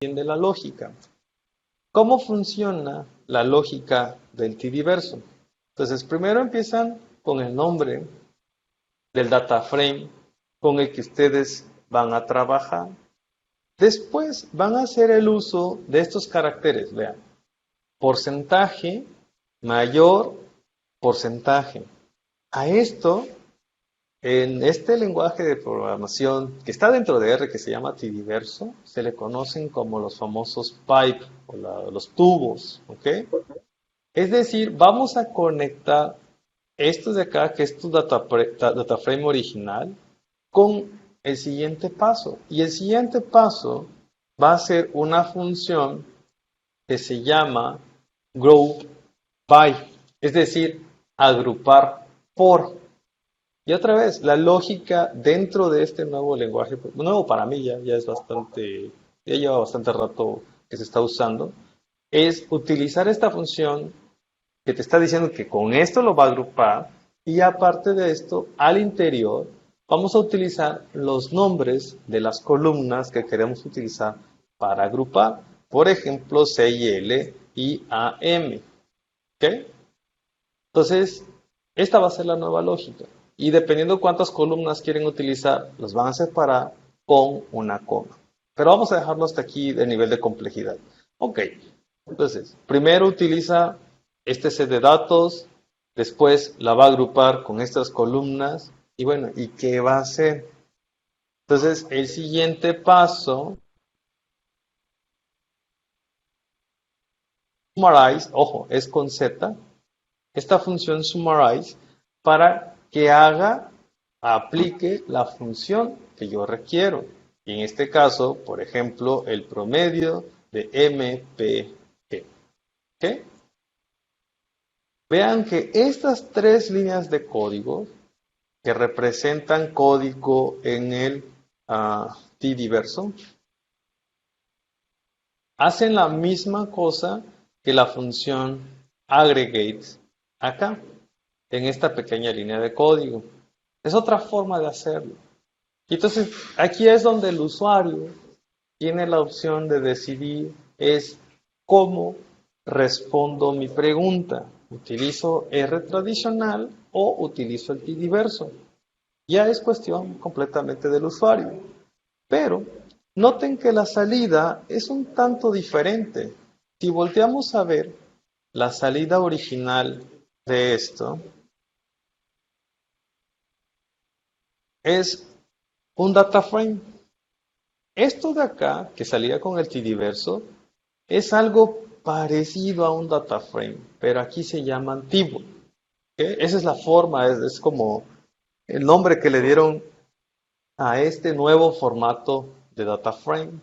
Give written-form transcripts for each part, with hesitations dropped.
entiende la lógica. ¿Cómo funciona la lógica del tidiverso? Entonces, primero empiezan con el nombre del data frame con el que ustedes van a trabajar. Después van a hacer el uso de estos caracteres, vean, porcentaje, mayor, porcentaje. A esto, en este lenguaje de programación que está dentro de R, que se llama tidiverso, se le conocen como los famosos pipe o los tubos, ¿ok? Es decir, vamos a conectar esto de acá, que es tu data frame original, con el siguiente paso. Y el siguiente paso va a ser una función que se llama group by, es decir, agrupar por. Y otra vez, la lógica dentro de este nuevo lenguaje, nuevo para mí ya es bastante, ya lleva bastante rato que se está usando, es utilizar esta función que te está diciendo que con esto lo va a agrupar y aparte de esto, al interior vamos a utilizar los nombres de las columnas que queremos utilizar para agrupar. Por ejemplo, C y L y A, M. ¿Ok? Entonces, esta va a ser la nueva lógica. Y dependiendo cuántas columnas quieren utilizar, los van a separar con una coma. Pero vamos a dejarlo hasta aquí de nivel de complejidad. Ok, entonces, primero utiliza este set de datos, después la va a agrupar con estas columnas, y bueno, ¿y qué va a hacer? Entonces, el siguiente paso, summarize, ojo, es con Z, esta función summarize para que aplique la función que yo requiero. Y en este caso, por ejemplo, el promedio de MPG. ¿Ok? Vean que estas tres líneas de código que representan código en el tidiverso hacen la misma cosa que la función aggregate acá, en esta pequeña línea de código. Es otra forma de hacerlo. Y entonces, aquí es donde el usuario tiene la opción de decidir es cómo respondo mi pregunta. ¿Utilizo R tradicional o utilizo el tidiverso? Ya es cuestión completamente del usuario. Pero noten que la salida es un tanto diferente. Si volteamos a ver la salida original de esto, es un data frame. Esto de acá, que salía con el tidiverso, es algo parecido a un data frame, pero aquí se llama tibble. ¿Okay? Esa es la forma, es como el nombre que le dieron a este nuevo formato de data frame.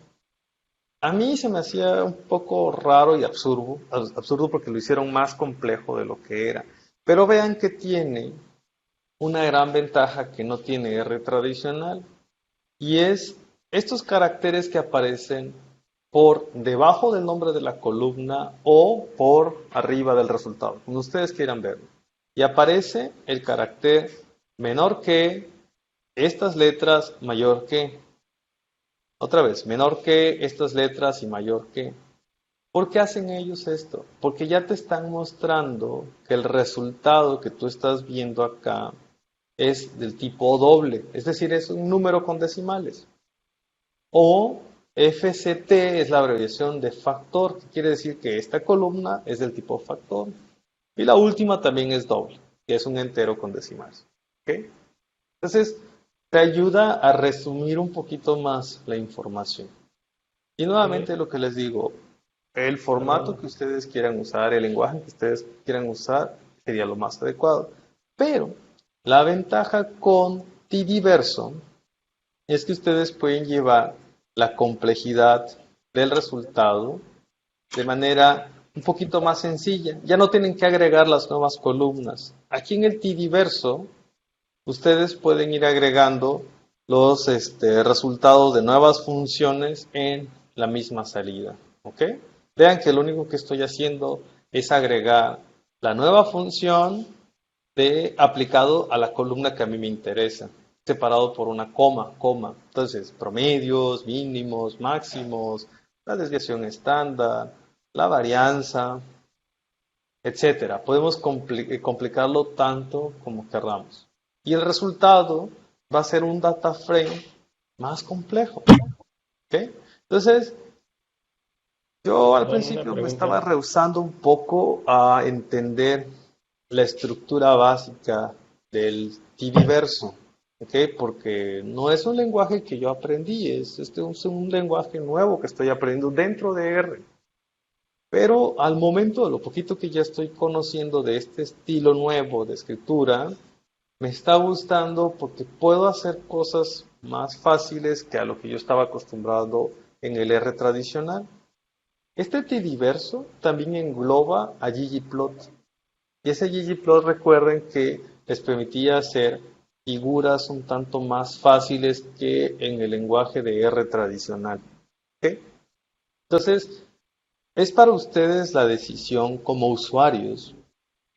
A mí se me hacía un poco raro y absurdo porque lo hicieron más complejo de lo que era. Pero vean que tiene una gran ventaja que no tiene R tradicional y es estos caracteres que aparecen por debajo del nombre de la columna o por arriba del resultado, como ustedes quieran verlo. Y aparece el carácter menor que, estas letras mayor que. Otra vez, menor que estas letras y mayor que. ¿Por qué hacen ellos esto? Porque ya te están mostrando que el resultado que tú estás viendo acá es del tipo doble, es decir, es un número con decimales. O FCT es la abreviación de factor, que quiere decir que esta columna es del tipo factor. Y la última también es doble, que es un entero con decimales. ¿Okay? Entonces, te ayuda a resumir un poquito más la información. Y nuevamente lo que les digo, el formato que ustedes quieran usar, el lenguaje que ustedes quieran usar, sería lo más adecuado. Pero la ventaja con tidiverso es que ustedes pueden llevar la complejidad del resultado de manera un poquito más sencilla. Ya no tienen que agregar las nuevas columnas. Aquí en el tidiverso, ustedes pueden ir agregando los resultados de nuevas funciones en la misma salida. ¿Ok? Vean que lo único que estoy haciendo es agregar la nueva función aplicado a la columna que a mí me interesa, separado por una coma. Entonces, promedios, mínimos, máximos, la desviación estándar, la varianza, etcétera. Podemos complicarlo tanto como querramos. Y el resultado va a ser un data frame más complejo. ¿Ok? Entonces, yo al Perdón, una principio me estaba pregunta. rehusando un poco a entender la estructura básica del Tidiverso, ¿ok? Porque no es un lenguaje que yo aprendí, es un lenguaje nuevo que estoy aprendiendo dentro de R. Pero al momento, lo poquito que ya estoy conociendo de este estilo nuevo de escritura, me está gustando porque puedo hacer cosas más fáciles que a lo que yo estaba acostumbrado en el R tradicional. Este Tidiverso también engloba a ggplot. Y ese ggplot recuerden que les permitía hacer figuras un tanto más fáciles que en el lenguaje de R tradicional. ¿Ok? Entonces, es para ustedes la decisión como usuarios.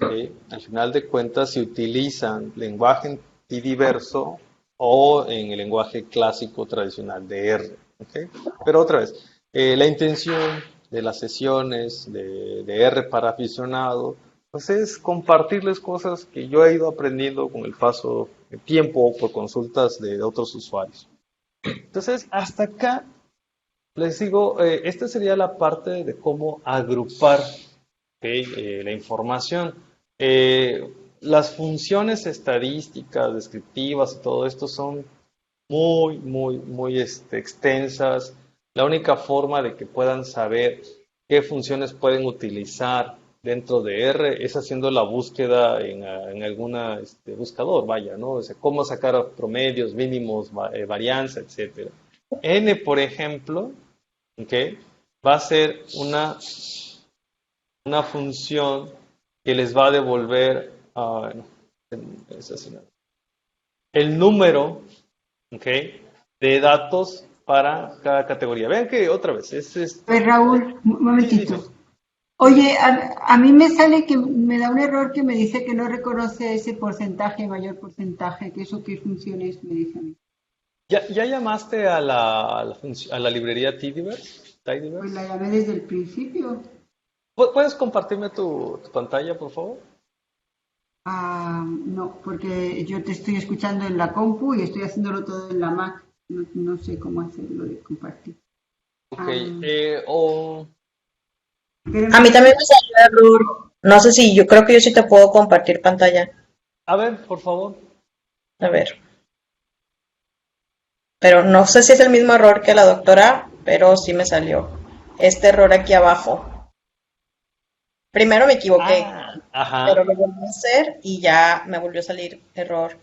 ¿Ok? Al final de cuentas, si utilizan lenguaje diverso o en el lenguaje clásico tradicional de R. ¿Ok? Pero otra vez, la intención de las sesiones de R para aficionado, pues es compartirles cosas que yo he ido aprendiendo con el paso del tiempo por consultas de otros usuarios. Entonces, hasta acá les digo, esta sería la parte de cómo agrupar, ¿ok? La información. Las funciones estadísticas, descriptivas y todo esto son muy extensas. La única forma de que puedan saber qué funciones pueden utilizar dentro de R es haciendo la búsqueda en alguna buscador, vaya, ¿no? O sea, cómo sacar promedios, mínimos, varianza, etcétera. N, por ejemplo, ¿ok? Va a ser una función que les va a devolver el número, ¿ok? De datos para cada categoría. Vean que otra vez, A ver, Raúl, un sí, dime. momentito. Oye, a mí me sale que me da un error que me dice que no reconoce ese porcentaje, mayor porcentaje, que eso qué función es, me dice a mí. ¿Ya llamaste a la librería Tidyverse? Pues la Tidyverse? llamé desde el principio. ¿Puedes compartirme tu pantalla, por favor? Ah, no, porque yo te estoy escuchando en la compu y estoy haciéndolo todo en la Mac. No, no sé cómo hacerlo de compartir. Ok, Ah, A mí espérame. también me salió error. No sé si yo creo que yo sí te puedo compartir pantalla. a ver, por favor. A ver. Pero no sé si es el mismo error que la doctora, pero sí me salió. Este error aquí abajo. Primero me equivoqué, Ah, pero ajá. lo volví a hacer y ya me volvió a salir error.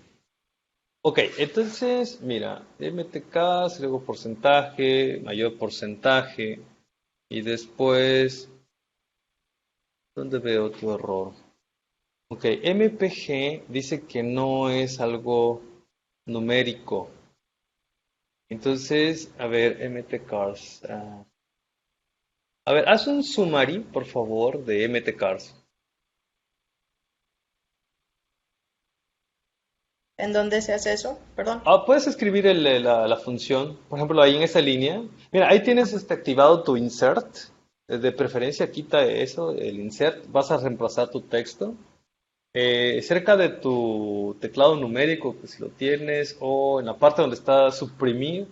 Ok, entonces, mira, MTK, luego porcentaje, mayor porcentaje, y después, ¿dónde veo tu error? Ok, MPG dice que no es algo numérico. Entonces, a ver, MTCars. A ver, haz un summary, por favor, de MTCars. ¿En dónde se hace eso? Perdón. Puedes escribir la función, por ejemplo, ahí en esa línea. Mira, ahí tienes activado tu insert. De preferencia, quita eso, el insert. Vas a reemplazar tu texto. Cerca de tu teclado numérico, que si lo tienes, o en la parte donde está suprimir,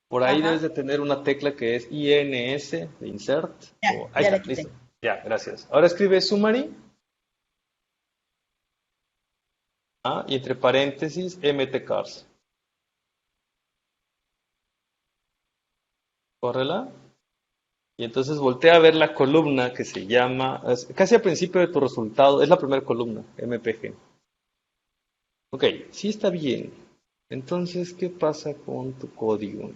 por ahí debes Ajá. de tener una tecla que es INS de insert. Ya, Ahí ya la está, quité. listo. Ya, gracias. Ahora escribe summary, y entre paréntesis mtcars. Córrela. Y entonces voltea a ver la columna que se llama, casi al principio de tu resultado, es la primera columna, MPG. Ok, sí está bien. Entonces, ¿qué pasa con tu código?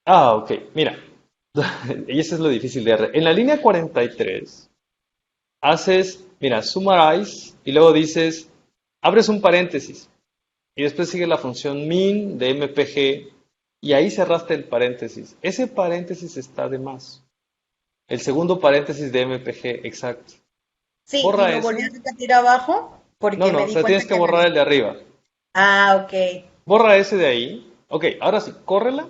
Ok, mira. Y eso es lo difícil de R. En la línea 43, haces, mira, summarize y luego dices, abres un paréntesis y después sigue la función min de MPG y ahí cerraste el paréntesis. Ese paréntesis está de más. El segundo paréntesis de MPG, exacto. Sí, y Borra lo volví a ese. repetir abajo No, porque me no, di pero cuenta tienes que que me borrar había... el de arriba. Ah, ok. Borra ese de ahí. Ok, ahora sí, córrela.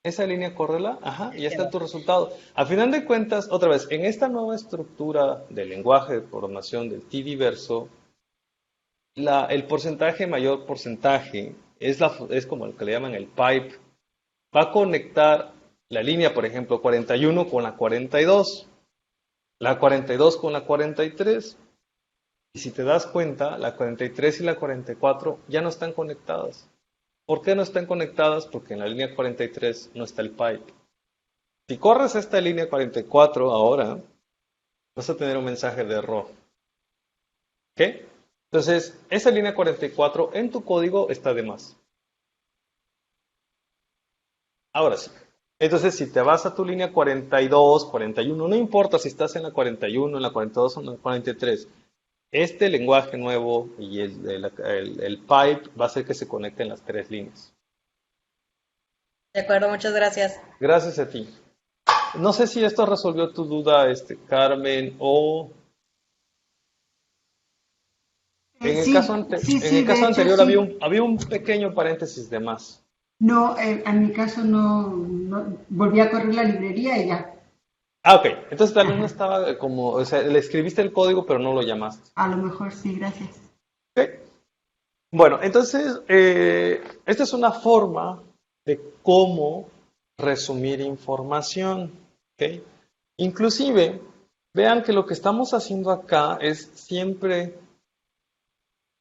Esa línea córrela, ajá, y ya está Quedó. tu resultado. A final de cuentas, otra vez, en esta nueva estructura del lenguaje de programación del T-diverso, el porcentaje mayor porcentaje es como el que le llaman el pipe. Va a conectar la línea, por ejemplo, 41 con la 42, la 42 con la 43. Y si te das cuenta, la 43 y la 44 ya no están conectadas. ¿Por qué no están conectadas? Porque en la línea 43 no está el pipe. Si corres esta línea 44 ahora, vas a tener un mensaje de error. ¿Ok? Entonces, esa línea 44 en tu código está de más. Ahora sí. Entonces, si te vas a tu línea 42, 41, no importa si estás en la 41, en la 42 o en la 43, este lenguaje nuevo y el pipe va a hacer que se conecten las tres líneas. De acuerdo, muchas gracias. Gracias a ti. No sé si esto resolvió tu duda, Carmen, o en el caso, Sí, sí, en el sí, de caso hecho anterior había sí. había un pequeño paréntesis de más. No, en mi caso no, volví a correr la librería y ya. Ah, ok. Entonces tal vez no Ajá. estaba como, o sea, le escribiste el código, pero no lo llamaste. A lo mejor sí, gracias. Ok. Bueno, entonces, esta es una forma de cómo resumir información. ¿Ok? Inclusive, vean que lo que estamos haciendo acá es siempre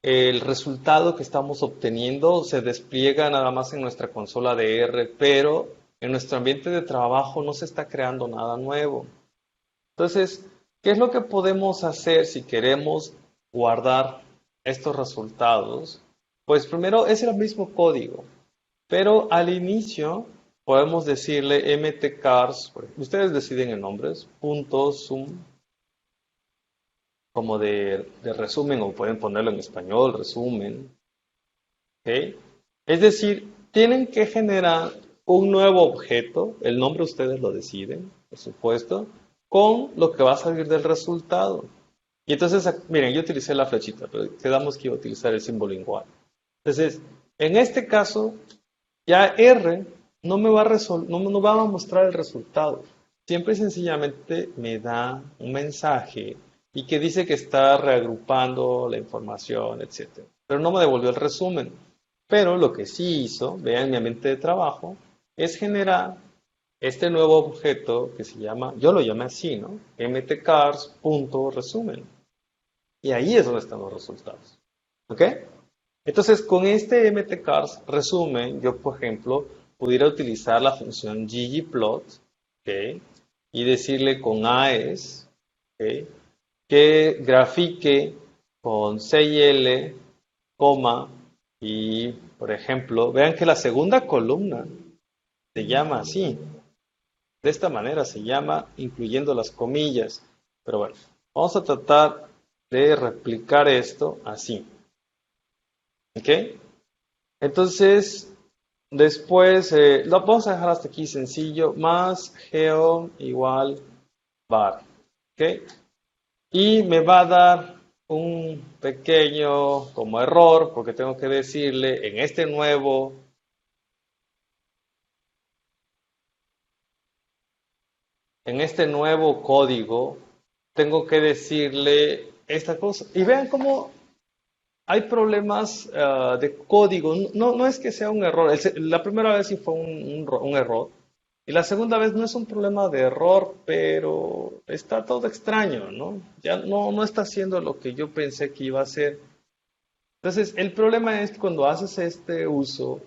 el resultado que estamos obteniendo se despliega nada más en nuestra consola de R, pero en nuestro ambiente de trabajo no se está creando nada nuevo. Entonces, ¿qué es lo que podemos hacer si queremos guardar estos resultados? Pues primero es el mismo código, pero al inicio podemos decirle mtcars, ustedes deciden en nombres, punto sum, como de resumen, o pueden ponerlo en español, resumen. ¿Ok? Es decir, tienen que generar un nuevo objeto, el nombre ustedes lo deciden, por supuesto, con lo que va a salir del resultado. Y entonces, miren, yo utilicé la flechita, pero quedamos que iba a utilizar el símbolo igual. Entonces, en este caso, ya R no va a mostrar el resultado. Siempre y sencillamente me da un mensaje y que dice que está reagrupando la información, etc. Pero no me devolvió el resumen. Pero lo que sí hizo, vean mi ambiente de trabajo, es generar este nuevo objeto que se llama, yo lo llamé así, ¿no? mtcars.resumen. Y ahí es donde están los resultados. ¿Ok? Entonces, con este mtcars resumen, yo, por ejemplo, pudiera utilizar la función ggplot, ¿ok? Y decirle con AES, ¿ok? Que grafique con CL, coma, y, por ejemplo, vean que la segunda columna se llama así. De esta manera se llama, incluyendo las comillas. Pero bueno, vamos a tratar de replicar esto así. ¿Ok? Entonces, después, lo vamos a dejar hasta aquí sencillo, más geo igual var. ¿Ok? Y me va a dar un pequeño como error, porque tengo que decirle en este nuevo código, tengo que decirle esta cosa. Y vean cómo hay problemas de código. No es que sea un error. La primera vez sí fue un error. Y la segunda vez no es un problema de error, pero está todo extraño, ¿no? Ya no está haciendo lo que yo pensé que iba a hacer. Entonces, el problema es que cuando haces este uso,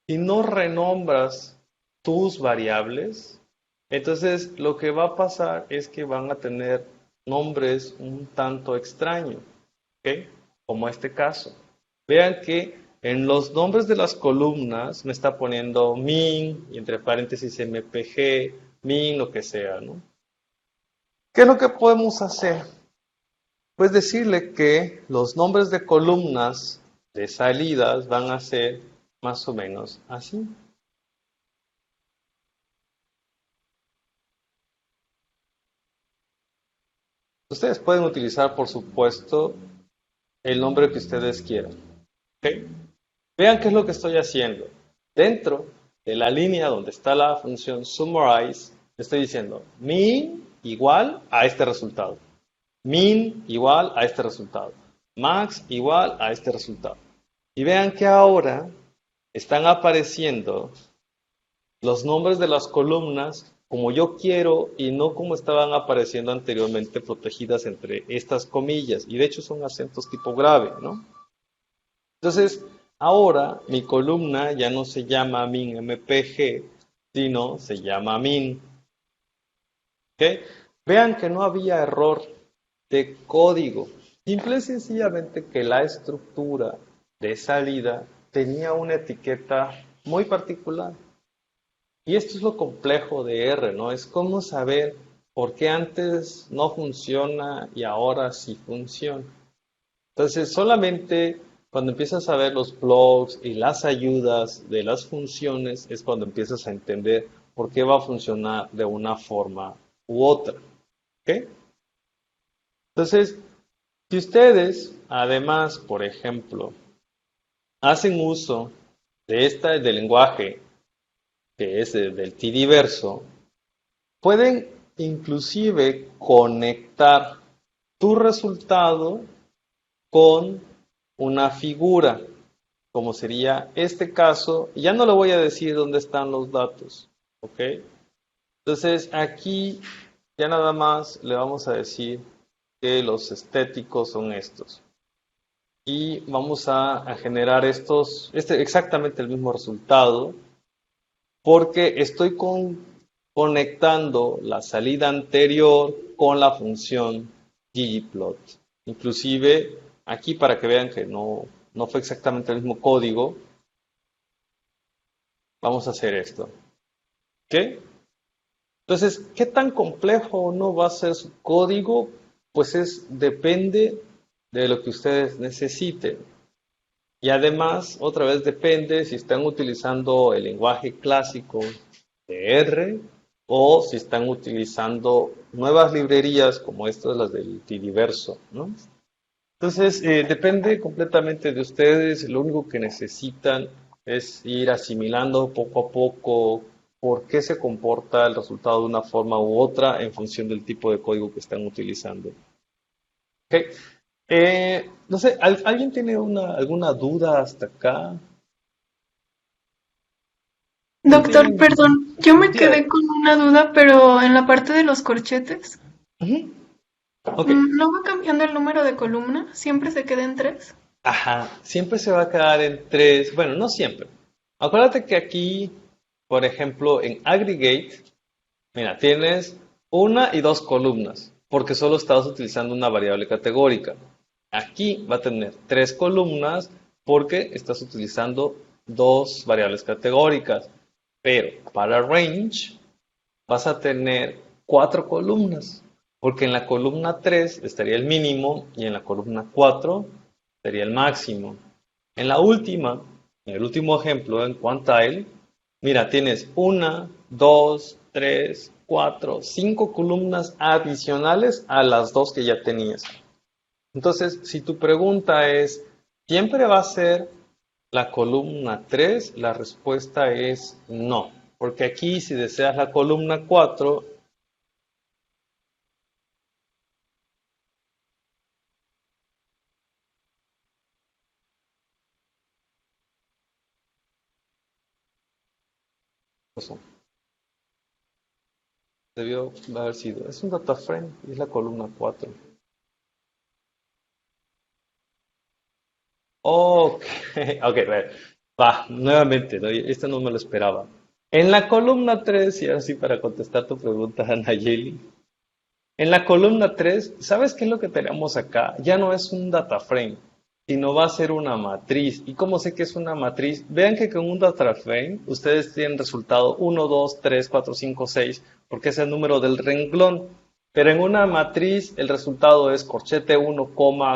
si no renombras tus variables, entonces lo que va a pasar es que van a tener nombres un tanto extraños, ¿ok? Como este caso. Vean que en los nombres de las columnas me está poniendo min y entre paréntesis mpg, min, lo que sea, ¿no? ¿Qué es lo que podemos hacer? Pues decirle que los nombres de columnas de salidas van a ser más o menos así. Ustedes pueden utilizar, por supuesto, el nombre que ustedes quieran. ¿Ok? Vean qué es lo que estoy haciendo. Dentro de la línea donde está la función summarize, estoy diciendo min igual a este resultado. Min igual a este resultado. Max igual a este resultado. Y vean que ahora están apareciendo los nombres de las columnas como yo quiero y no como estaban apareciendo anteriormente protegidas entre estas comillas. Y de hecho son acentos tipo grave, ¿no? Entonces, ahora mi columna ya no se llama min mpg, sino se llama min. ¿Ok? Vean que no había error de código. Simple y sencillamente que la estructura de salida tenía una etiqueta muy particular. Y esto es lo complejo de R, ¿no? Es cómo saber por qué antes no funciona y ahora sí funciona. Entonces, solamente cuando empiezas a ver los blogs y las ayudas de las funciones es cuando empiezas a entender por qué va a funcionar de una forma u otra. ¿Ok? Entonces, si ustedes, además, por ejemplo, hacen uso de del lenguaje que es del tidiverso, pueden inclusive conectar tu resultado con una figura, como sería este caso. Ya no le voy a decir dónde están los datos, ¿ok? Entonces, aquí ya nada más le vamos a decir que los estéticos son estos. Y vamos a generar exactamente el mismo resultado, porque estoy conectando la salida anterior con la función ggplot. Inclusive, aquí para que vean que no fue exactamente el mismo código, vamos a hacer esto. ¿Ok? Entonces, ¿qué tan complejo o no va a ser su código? Pues depende de lo que ustedes necesiten. Y además, otra vez depende si están utilizando el lenguaje clásico de R o si están utilizando nuevas librerías como estas, las del Tidiverso, ¿no? Entonces, depende completamente de ustedes. Lo único que necesitan es ir asimilando poco a poco por qué se comporta el resultado de una forma u otra en función del tipo de código que están utilizando. ¿Ok? No sé, ¿alguien tiene alguna duda hasta acá? Doctor, perdón, yo me Diga. quedé con una duda, pero en la parte de los corchetes, Ujú. Ok. ¿no va cambiando el número de columna? ¿Siempre se queda en 3? Ajá, siempre se va a quedar en 3. Bueno, no siempre. Acuérdate que aquí, por ejemplo, en aggregate, mira, tienes una y dos columnas, porque solo estás utilizando una variable categórica. Aquí va a tener 3 columnas porque estás utilizando dos variables categóricas. Pero para range vas a tener 4 columnas, porque en la columna 3 estaría el mínimo y en la columna 4 sería el máximo. En la última, en el último ejemplo, en quantile, mira, tienes 1, 2, 3, 4, 5 columnas adicionales a las 2 que ya tenías. Entonces, si tu pregunta es, ¿siempre va a ser la columna 3? La respuesta es no, porque aquí si deseas la columna 4, debió haber sido, es un data frame y es la columna 4. Ok, ok, va, nuevamente, ¿no? Esto no me lo esperaba. En la columna 3, y ahora sí para contestar tu pregunta, Nayeli, en la columna 3, ¿sabes qué es lo que tenemos acá? Ya no es un data frame, sino va a ser una matriz. ¿Y cómo sé que es una matriz? Vean que con un data frame ustedes tienen resultado 1, 2, 3, 4, 5, 6, porque es el número del renglón. Pero en una matriz el resultado es corchete 1,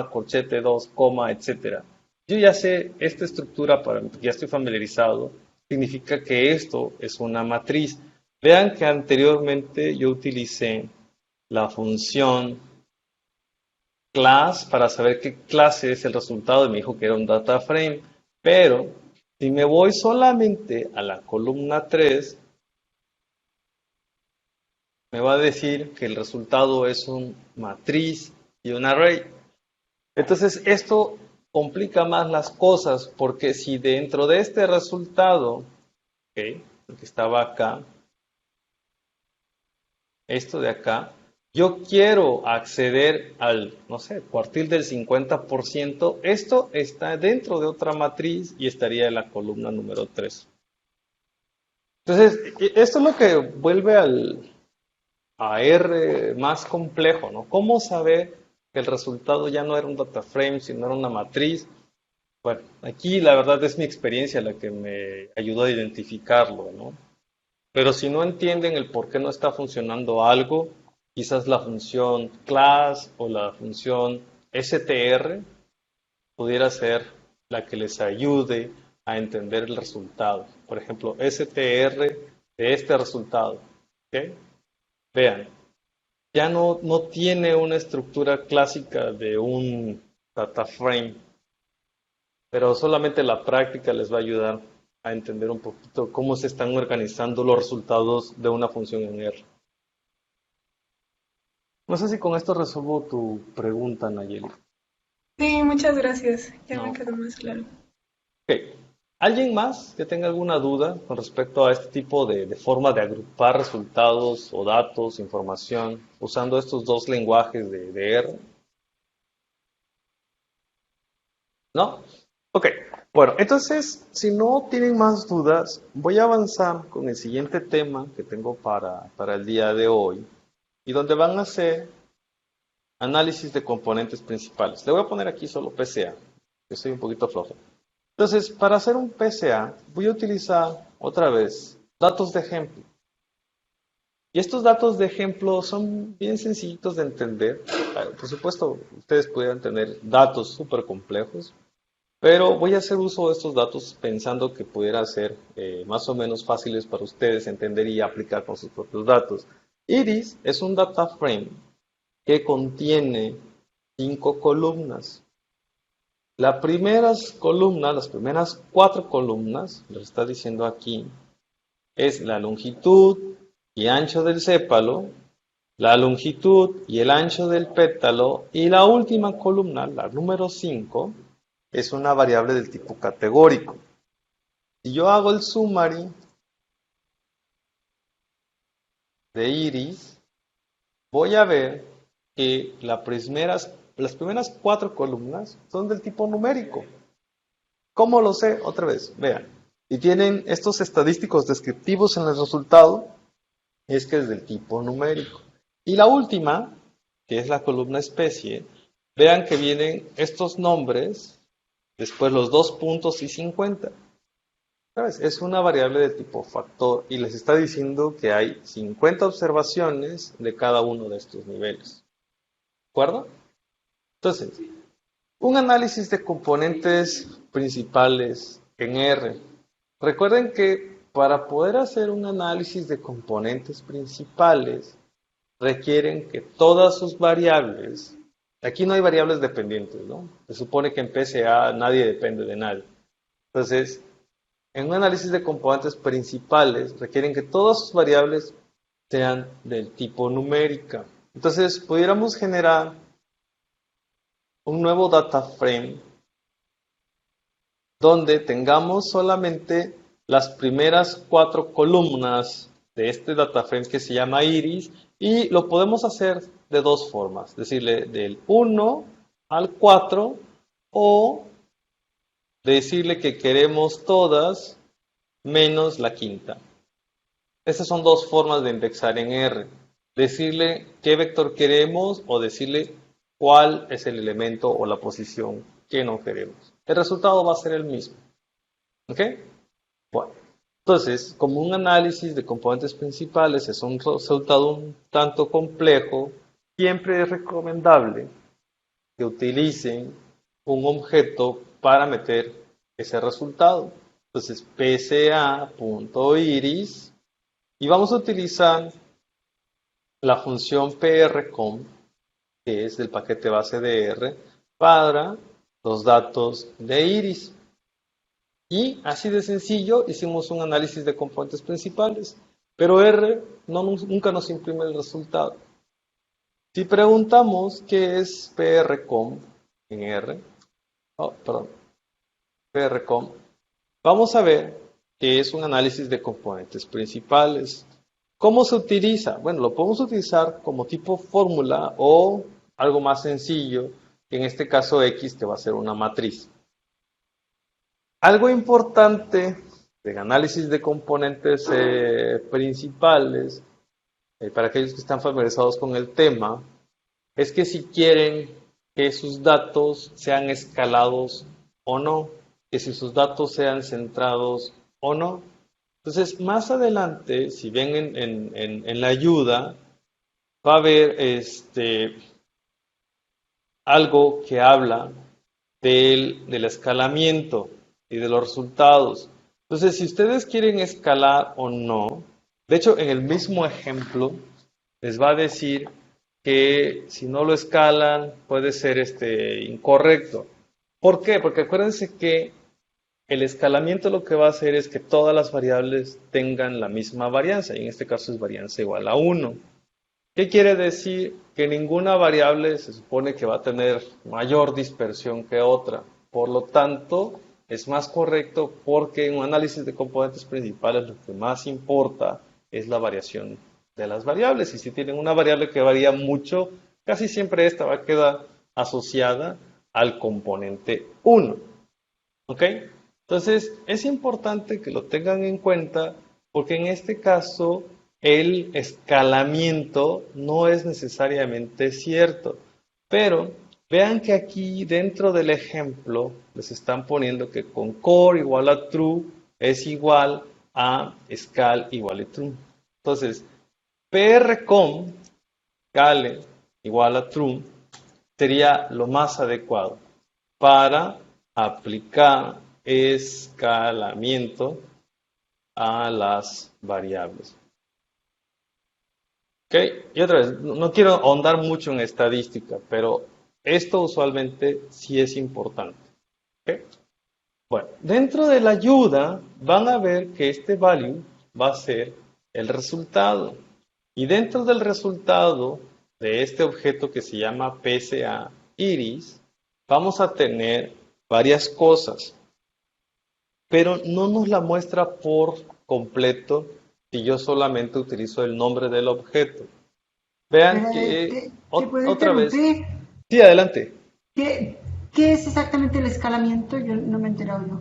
corchete 2, etcétera. Yo ya sé esta estructura, ya estoy familiarizado, significa que esto es una matriz. Vean que anteriormente yo utilicé la función class para saber qué clase es el resultado y me dijo que era un data frame, pero Si me voy solamente a la columna 3, me va a decir que el resultado es un matriz y un array. Entonces, esto complica más las cosas, porque si dentro de este resultado, el que estaba acá, esto de acá, yo quiero acceder al, no sé, cuartil del 50%, esto está dentro de otra matriz y estaría en la columna número 3. Entonces, esto es lo que vuelve a R más complejo, ¿no? ¿Cómo saber que el resultado ya no era un data frame, sino era una matriz? Bueno, aquí la verdad es mi experiencia la que me ayudó a identificarlo, ¿no? Pero si no entienden el por qué no está funcionando algo, quizás la función class o la función str pudiera ser la que les ayude a entender el resultado. Por ejemplo, str de este resultado. ¿Ok? Vean, ya no tiene una estructura clásica de un data frame, pero solamente la práctica les va a ayudar a entender un poquito cómo se están organizando los resultados de una función en R. No sé si con esto resuelvo tu pregunta, Nayeli. Sí, muchas gracias. Ya me No. quedó más claro. Ok. ¿Alguien más que tenga alguna duda con respecto a este tipo de forma de agrupar resultados o datos, información, usando estos dos lenguajes de R? ¿No? Ok. Bueno, entonces, si no tienen más dudas, voy a avanzar con el siguiente tema que tengo para el día de hoy, y donde van a hacer análisis de componentes principales. Le voy a poner aquí solo PCA, que soy un poquito flojo. Entonces, para hacer un PCA, voy a utilizar otra vez datos de ejemplo. Y estos datos de ejemplo son bien sencillitos de entender. Por supuesto, ustedes pudieran tener datos súper complejos, pero voy a hacer uso de estos datos pensando que pudiera ser más o menos fáciles para ustedes entender y aplicar con sus propios datos. Iris es un data frame que contiene 5 columnas. Las primeras columnas, las primeras 4 columnas, lo está diciendo aquí, es la longitud y ancho del sépalo, la longitud y el ancho del pétalo, y la última columna, la número 5, es una variable del tipo categórico. Si yo hago el summary de Iris, voy a ver que las primeras 4 columnas son del tipo numérico. ¿Cómo lo sé? Otra vez, vean. Y tienen estos estadísticos descriptivos en el resultado, es que es del tipo numérico. Y la última, que es la columna especie, vean que vienen estos nombres, después los 2 puntos y 50. ¿Sabes? Es una variable de tipo factor y les está diciendo que hay 50 observaciones de cada uno de estos niveles. ¿De acuerdo? Entonces, un análisis de componentes principales en R. Recuerden que para poder hacer un análisis de componentes principales, requieren que todas sus variables, aquí no hay variables dependientes, ¿no? Se supone que en PCA nadie depende de nadie. Entonces, en un análisis de componentes principales, requieren que todas sus variables sean del tipo numérica. Entonces, pudiéramos generar un nuevo data frame donde tengamos solamente las primeras 4 columnas de este data frame que se llama Iris, y lo podemos hacer de dos formas, decirle del 1 al 4 o decirle que queremos todas menos la quinta. Estas son dos formas de indexar en R. Decirle qué vector queremos o decirle cuál es el elemento o la posición que no queremos. El resultado va a ser el mismo. ¿Ok? Bueno, entonces, como un análisis de componentes principales es un resultado un tanto complejo, siempre es recomendable que utilicen un objeto para meter ese resultado. Entonces, pca.iris, y vamos a utilizar la función prcomp, que es del paquete base de R, para los datos de Iris. Y así de sencillo hicimos un análisis de componentes principales, pero R nunca nos imprime el resultado. Si preguntamos qué es PRCOM en R, PRCOM, vamos a ver que es un análisis de componentes principales. ¿Cómo se utiliza? Bueno, lo podemos utilizar como tipo fórmula o algo más sencillo, que en este caso X, que va a ser una matriz. Algo importante del análisis de componentes principales, para aquellos que están familiarizados con el tema, es que si quieren que sus datos sean escalados o no, que si sus datos sean centrados o no. Entonces, más adelante, si ven en la ayuda, va a haber algo que habla del escalamiento y de los resultados. Entonces, si ustedes quieren escalar o no, de hecho, en el mismo ejemplo, les va a decir que si no lo escalan puede ser incorrecto. ¿Por qué? Porque acuérdense que el escalamiento lo que va a hacer es que todas las variables tengan la misma varianza, y en este caso es varianza igual a 1. ¿Qué quiere decir? Que ninguna variable se supone que va a tener mayor dispersión que otra. Por lo tanto, es más correcto porque en un análisis de componentes principales lo que más importa es la variación de las variables. Y si tienen una variable que varía mucho, casi siempre esta va a quedar asociada al componente 1. ¿Ok? Entonces, es importante que lo tengan en cuenta porque en este caso el escalamiento no es necesariamente cierto. Pero vean que aquí dentro del ejemplo les están poniendo que con core igual a true es igual a scal igual a true. Entonces, PRCOM, scale igual a true, sería lo más adecuado para aplicar escalamiento a las variables. ¿Ok? Y otra vez, no quiero ahondar mucho en estadística, pero esto usualmente sí es importante. ¿Ok? Bueno, dentro de la ayuda van a ver que este value va a ser el resultado. Y dentro del resultado de este objeto que se llama PSA iris, vamos a tener varias cosas, pero no nos la muestra por completo si yo solamente utilizo el nombre del objeto. Vean que ¿te puedo otra vez. interrumpir? Sí, adelante. ¿Qué es exactamente el escalamiento? Yo no me he enterado yo.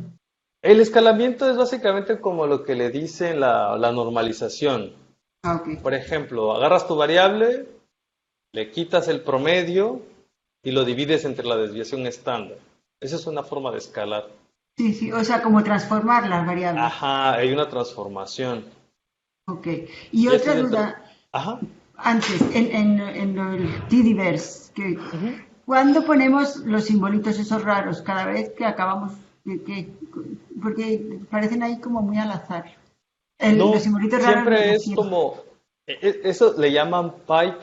El escalamiento es básicamente como lo que le dicen la normalización. Ah, ok. Por ejemplo, agarras tu variable, le quitas el promedio y lo divides entre la desviación estándar. Esa es una forma de escalar. Sí, o sea, como transformar las variables. Ajá, hay una transformación. Ok. Y así otra dentro. duda, Ajá. antes, en el Tdiverse, que Ujú. ¿cuándo ponemos los simbolitos esos raros? Cada vez que acabamos, porque parecen ahí como muy al azar. No, Los simbolitos raros me siempre es refiero. como, eso le llaman pipe,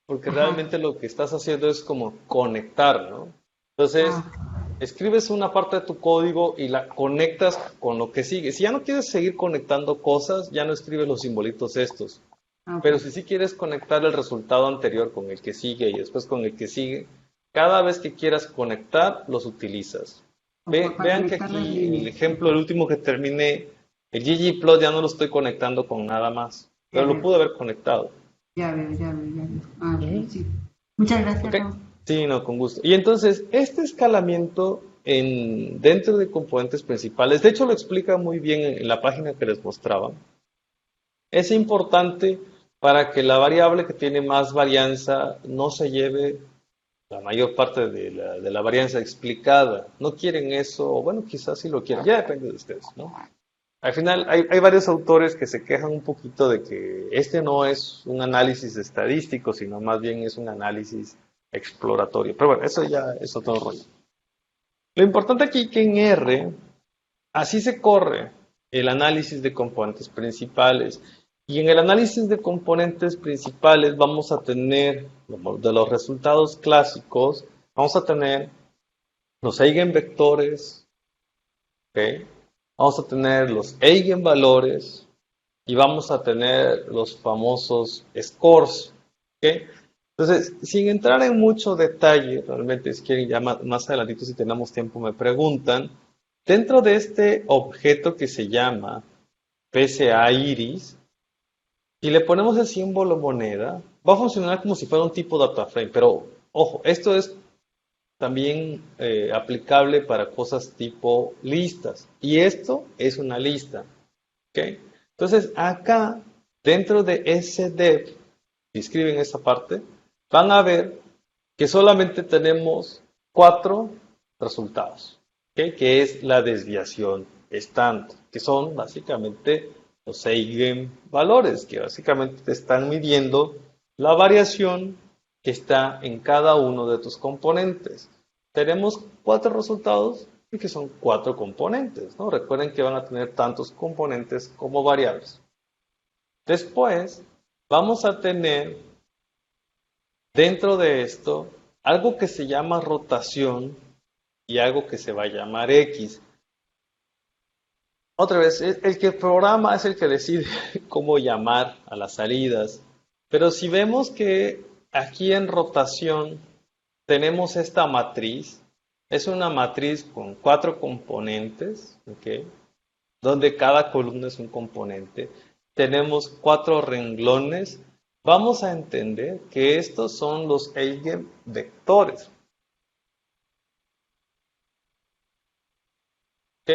porque Ajá. realmente lo que estás haciendo es como conectar, ¿no? Entonces, Ah, escribes una parte de tu código y la conectas con lo que sigue. Si ya no quieres seguir conectando cosas, ya no escribes los simbolitos estos. ok. Pero si sí quieres conectar el resultado anterior con el que sigue y después con el que sigue, cada vez que quieras conectar, los utilizas. O para Vean que conectar las aquí en el líneas. ejemplo, el último que terminé, el ggplot ya no lo estoy conectando con nada más, Ya pero lo veo, pude haber conectado. ya veo, ya veo, ya veo. Ah, Ujú. ok, sí. Muchas gracias, ¿Ok? Raúl. Sí, no, con gusto. Y entonces, este escalamiento dentro de componentes principales, de hecho lo explica muy bien en la página que les mostraba, es importante para que la variable que tiene más varianza no se lleve la mayor parte de la varianza explicada. No quieren eso, o bueno, quizás sí lo quieren, ya depende de ustedes, ¿no? Al final hay varios autores que se quejan un poquito de que este no es un análisis estadístico, sino más bien es un análisis exploratorio. Pero bueno, eso ya es otro rollo. Lo importante aquí es que en R, así se corre el análisis de componentes principales. Y en el análisis de componentes principales vamos a tener, de los resultados clásicos, vamos a tener los eigenvectores, ¿ok? vamos a tener los eigenvalores y vamos a tener los famosos scores. ¿Ok? Entonces, sin entrar en mucho detalle, realmente si quieren ya más adelantito, si tenemos tiempo, me preguntan, dentro de este objeto que se llama PSA iris, si le ponemos el símbolo moneda, va a funcionar como si fuera un tipo data frame, pero ojo, esto es también aplicable para cosas tipo listas, y esto es una lista. ¿Ok? Entonces, acá, dentro de ese dev, si escriben esa parte, van a ver que solamente tenemos 4 resultados, ¿ok? Que es la desviación estándar, que son básicamente los eigenvalores, que básicamente te están midiendo la variación que está en cada uno de tus componentes. Tenemos 4 resultados y que son 4 componentes, ¿no? Recuerden que van a tener tantos componentes como variables. Después, vamos a tener dentro de esto algo que se llama rotación y algo que se va a llamar X. Otra vez, el que programa es el que decide cómo llamar a las salidas. Pero si vemos que aquí en rotación tenemos esta matriz, es una matriz con 4 componentes, ¿ok? Donde cada columna es un componente. Tenemos 4 renglones. Vamos a entender que estos son los eigenvectores. ¿Ok?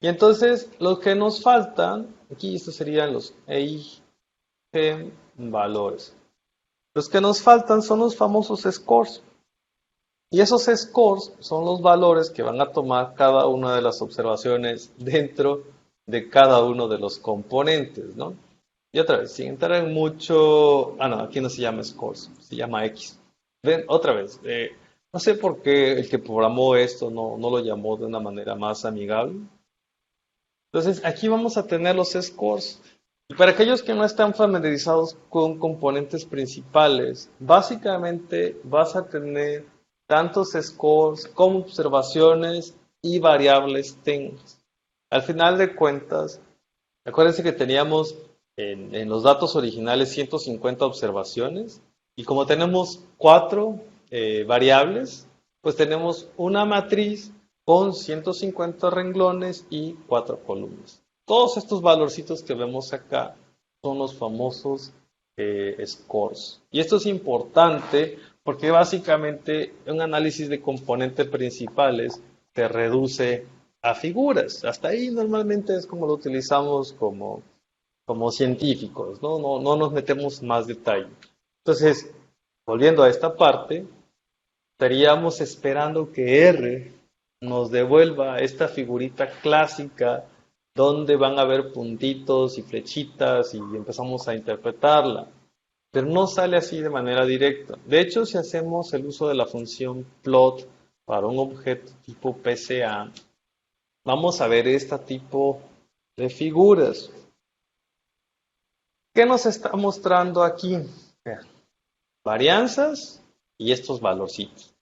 Y entonces, los que nos faltan, aquí estos serían los eigenvalores. Los que nos faltan son los famosos scores. Y esos scores son los valores que van a tomar cada una de las observaciones dentro de cada uno de los componentes, ¿no? Y otra vez, sin entrar en mucho... no, aquí no se llama scores, se llama X. Ven, otra vez, no sé por qué el que programó esto no lo llamó de una manera más amigable. Entonces, aquí vamos a tener los scores. Y para aquellos que no están familiarizados con componentes principales, básicamente vas a tener tantos scores como observaciones y variables things. Al final de cuentas, acuérdense que teníamos en los datos originales 150 observaciones y como tenemos 4 variables, pues tenemos una matriz con 150 renglones y 4 columnas. Todos estos valorcitos que vemos acá son los famosos scores. Y esto es importante porque básicamente un análisis de componentes principales te reduce a figuras. Hasta ahí normalmente es como lo utilizamos como científicos, ¿no? No nos metemos más detalle. Entonces, volviendo a esta parte, estaríamos esperando que R nos devuelva esta figurita clásica donde van a haber puntitos y flechitas y empezamos a interpretarla. Pero no sale así de manera directa. De hecho, si hacemos el uso de la función plot para un objeto tipo PCA, vamos a ver este tipo de figuras. ¿Qué nos está mostrando aquí? Vean, varianzas y estos valorcitos.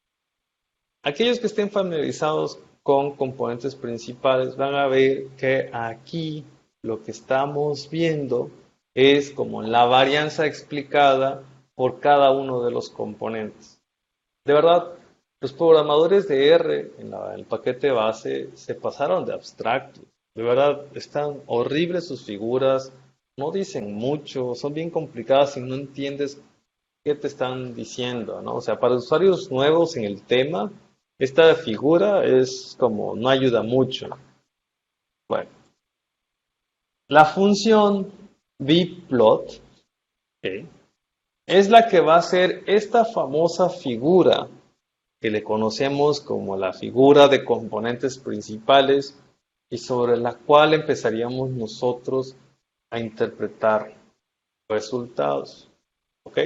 Aquellos que estén familiarizados con componentes principales van a ver que aquí lo que estamos viendo es como la varianza explicada por cada uno de los componentes. De verdad, los programadores de R en el paquete base se pasaron de abstractos. De verdad, están horribles sus figuras, no dicen mucho, son bien complicadas y no entiendes qué te están diciendo, ¿no? O sea, para usuarios nuevos en el tema, esta figura es como, no ayuda mucho. Bueno, la función bplot, ¿okay?, es la que va a hacer esta famosa figura que le conocemos como la figura de componentes principales y sobre la cual empezaríamos nosotros a interpretar resultados. ¿Ok?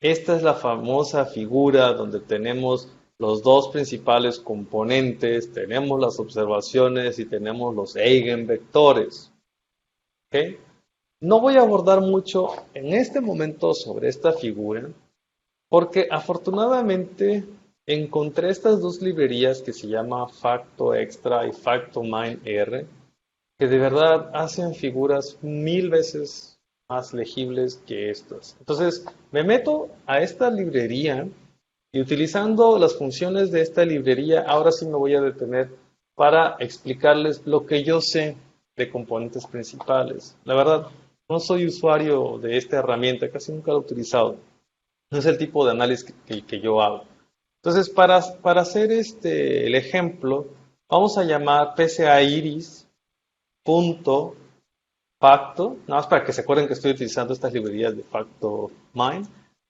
Esta es la famosa figura donde tenemos los dos principales componentes, tenemos las observaciones y tenemos los eigenvectores. ¿Ok? No voy a abordar mucho en este momento sobre esta figura, porque afortunadamente encontré estas dos librerías que se llama Facto Extra y Facto Mine R, que de verdad hacen figuras 1000 veces más legibles que estas. Entonces, me meto a esta librería y utilizando las funciones de esta librería, ahora sí me voy a detener para explicarles lo que yo sé de componentes principales. La verdad, no soy usuario de esta herramienta, casi nunca la he utilizado. No es el tipo de análisis que yo hago. Entonces, para hacer el ejemplo, vamos a llamar PCA iris punto facto, nada más para que se acuerden que estoy utilizando estas librerías de facto mine,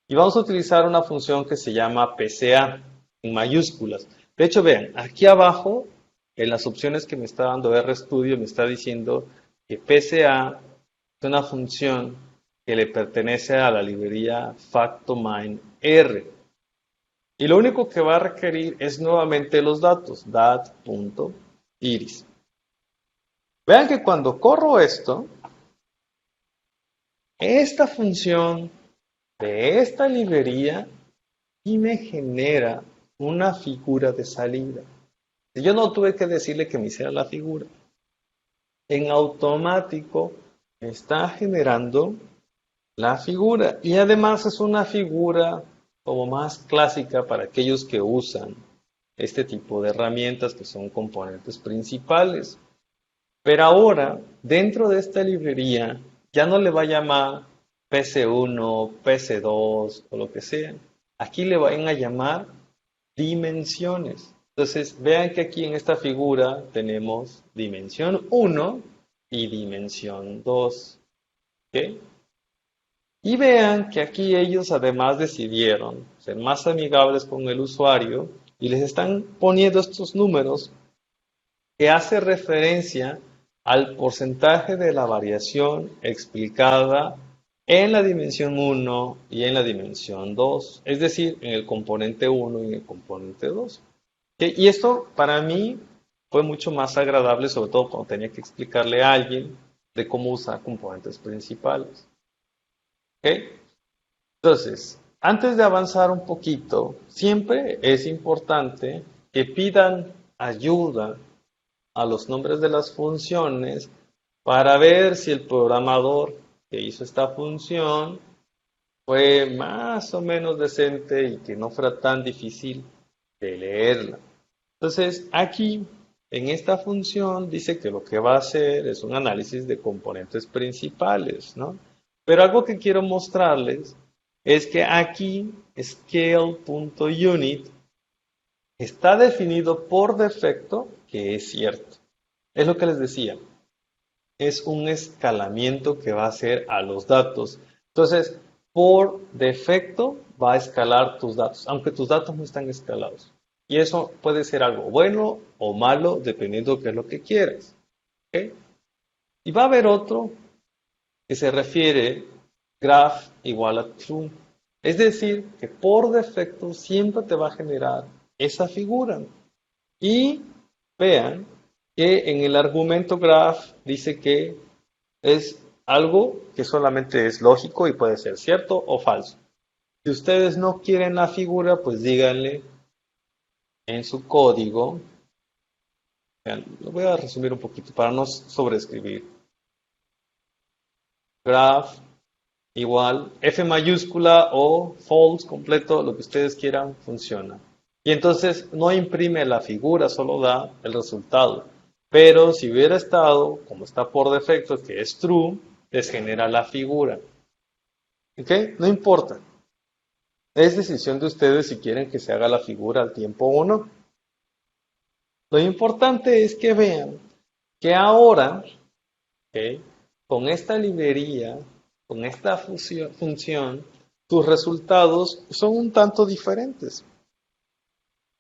y vamos a utilizar una función que se llama PCA en mayúsculas. De hecho, vean, aquí abajo, en las opciones que me está dando RStudio, me está diciendo que PCA es una función que le pertenece a la librería FactoMine R. Y lo único que va a requerir es nuevamente los datos, dat.iris. Vean que cuando corro esto, esta función de esta librería y me genera una figura de salida. Yo no tuve que decirle que me hiciera la figura. En automático me está generando la figura. Y además es una figura como más clásica para aquellos que usan este tipo de herramientas que son componentes principales. Pero ahora, dentro de esta librería, ya no le va a llamar PC1, PC2 o lo que sea. Aquí le van a llamar dimensiones. Entonces, vean que aquí en esta figura tenemos dimensión 1 y dimensión 2. ¿Ok? Y vean que aquí ellos además decidieron ser más amigables con el usuario y les están poniendo estos números que hace referencia al porcentaje de la variación explicada en la dimensión 1 y en la dimensión 2, es decir, en el componente 1 y en el componente 2. ¿Okay? Y esto para mí fue mucho más agradable, sobre todo cuando tenía que explicarle a alguien de cómo usar componentes principales. ¿Okay? Entonces, antes de avanzar un poquito, siempre es importante que pidan ayuda a los nombres de las funciones para ver si el programador que hizo esta función fue más o menos decente y que no fuera tan difícil de leerla. Entonces, aquí en esta función dice que lo que va a hacer es un análisis de componentes principales, ¿no? Pero algo que quiero mostrarles es que aquí scale.unit está definido por defecto, que es cierto. Es lo que les decía. Es un escalamiento que va a hacer a los datos. Entonces, por defecto va a escalar tus datos, aunque tus datos no están escalados. Y eso puede ser algo bueno o malo, dependiendo de qué es lo que quieras. ¿Okay? Y va a haber otro que se refiere graph igual a true. Es decir, que por defecto siempre te va a generar esa figura. Y vean que en el argumento graph dice que es algo que solamente es lógico y puede ser cierto o falso. Si ustedes no quieren la figura, pues díganle en su código. Vean, lo voy a resumir un poquito para no sobreescribir. Graph igual F mayúscula o false completo, lo que ustedes quieran, funciona. Y entonces no imprime la figura, solo da el resultado. Pero si hubiera estado, como está por defecto, que es true, les genera la figura. ¿Ok? No importa. Es decisión de ustedes si quieren que se haga la figura al tiempo o no. Lo importante es que vean que ahora, ¿okay?, con esta librería, con esta función, tus resultados son un tanto diferentes.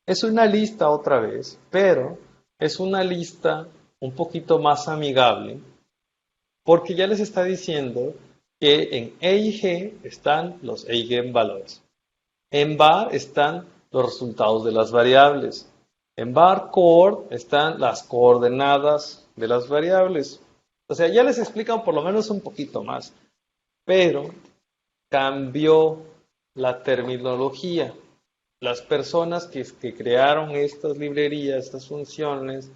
Es una lista otra vez, pero es una lista un poquito más amigable, porque ya les está diciendo que en EIG están los eigenvalores. En var están los resultados de las variables. En var core están las coordenadas de las variables. O sea, ya les explican por lo menos un poquito más, pero cambió la terminología. las personas que crearon estas librerías, estas funciones,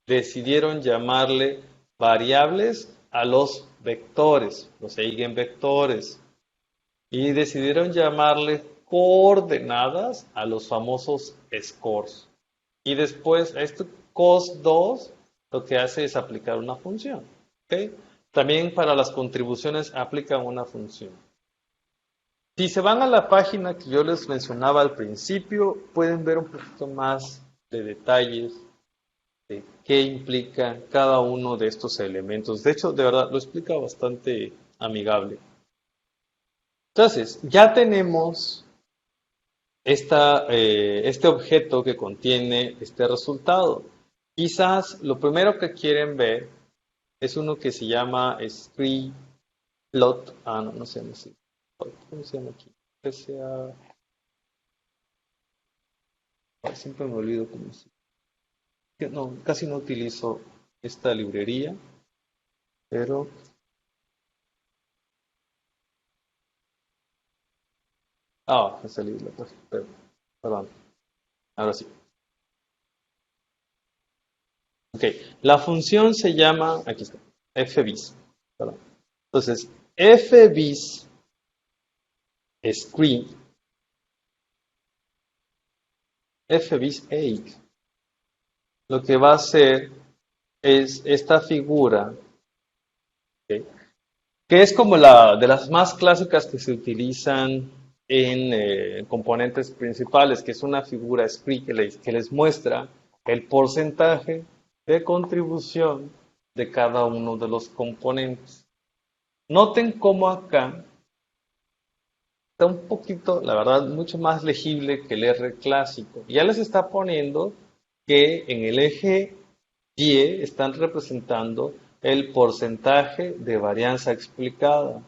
decidieron llamarle variables a los vectores, los eigenvectores, y decidieron llamarle coordenadas a los famosos scores. Y después a este cos2 lo que hace es aplicar una función. ¿Ok? También para las contribuciones aplican una función. Si se van a la página que yo les mencionaba al principio, pueden ver un poquito más de detalles de qué implica cada uno de estos elementos. De hecho, de verdad, lo explica bastante amigable. Entonces, ya tenemos este objeto que contiene este resultado. Quizás lo primero que quieren ver es uno que se llama screenplot. No se llama así. ¿Cómo se llama aquí? Siempre me olvido cómo se llama. No, casi no utilizo esta librería, pero me salí de la página, perdón. Ahora sí. Ok, la función se llama, aquí está, fbis. Perdón. Entonces, fbis screen, fbis egg, lo que va a hacer es esta figura, ¿okay? Que es como la de las más clásicas que se utilizan en componentes principales, que es una figura screen que les muestra el porcentaje de contribución de cada uno de los componentes. Noten cómo acá está un poquito, la verdad, mucho más legible que el R clásico. Ya les está poniendo que en el eje Y están representando el porcentaje de varianza explicada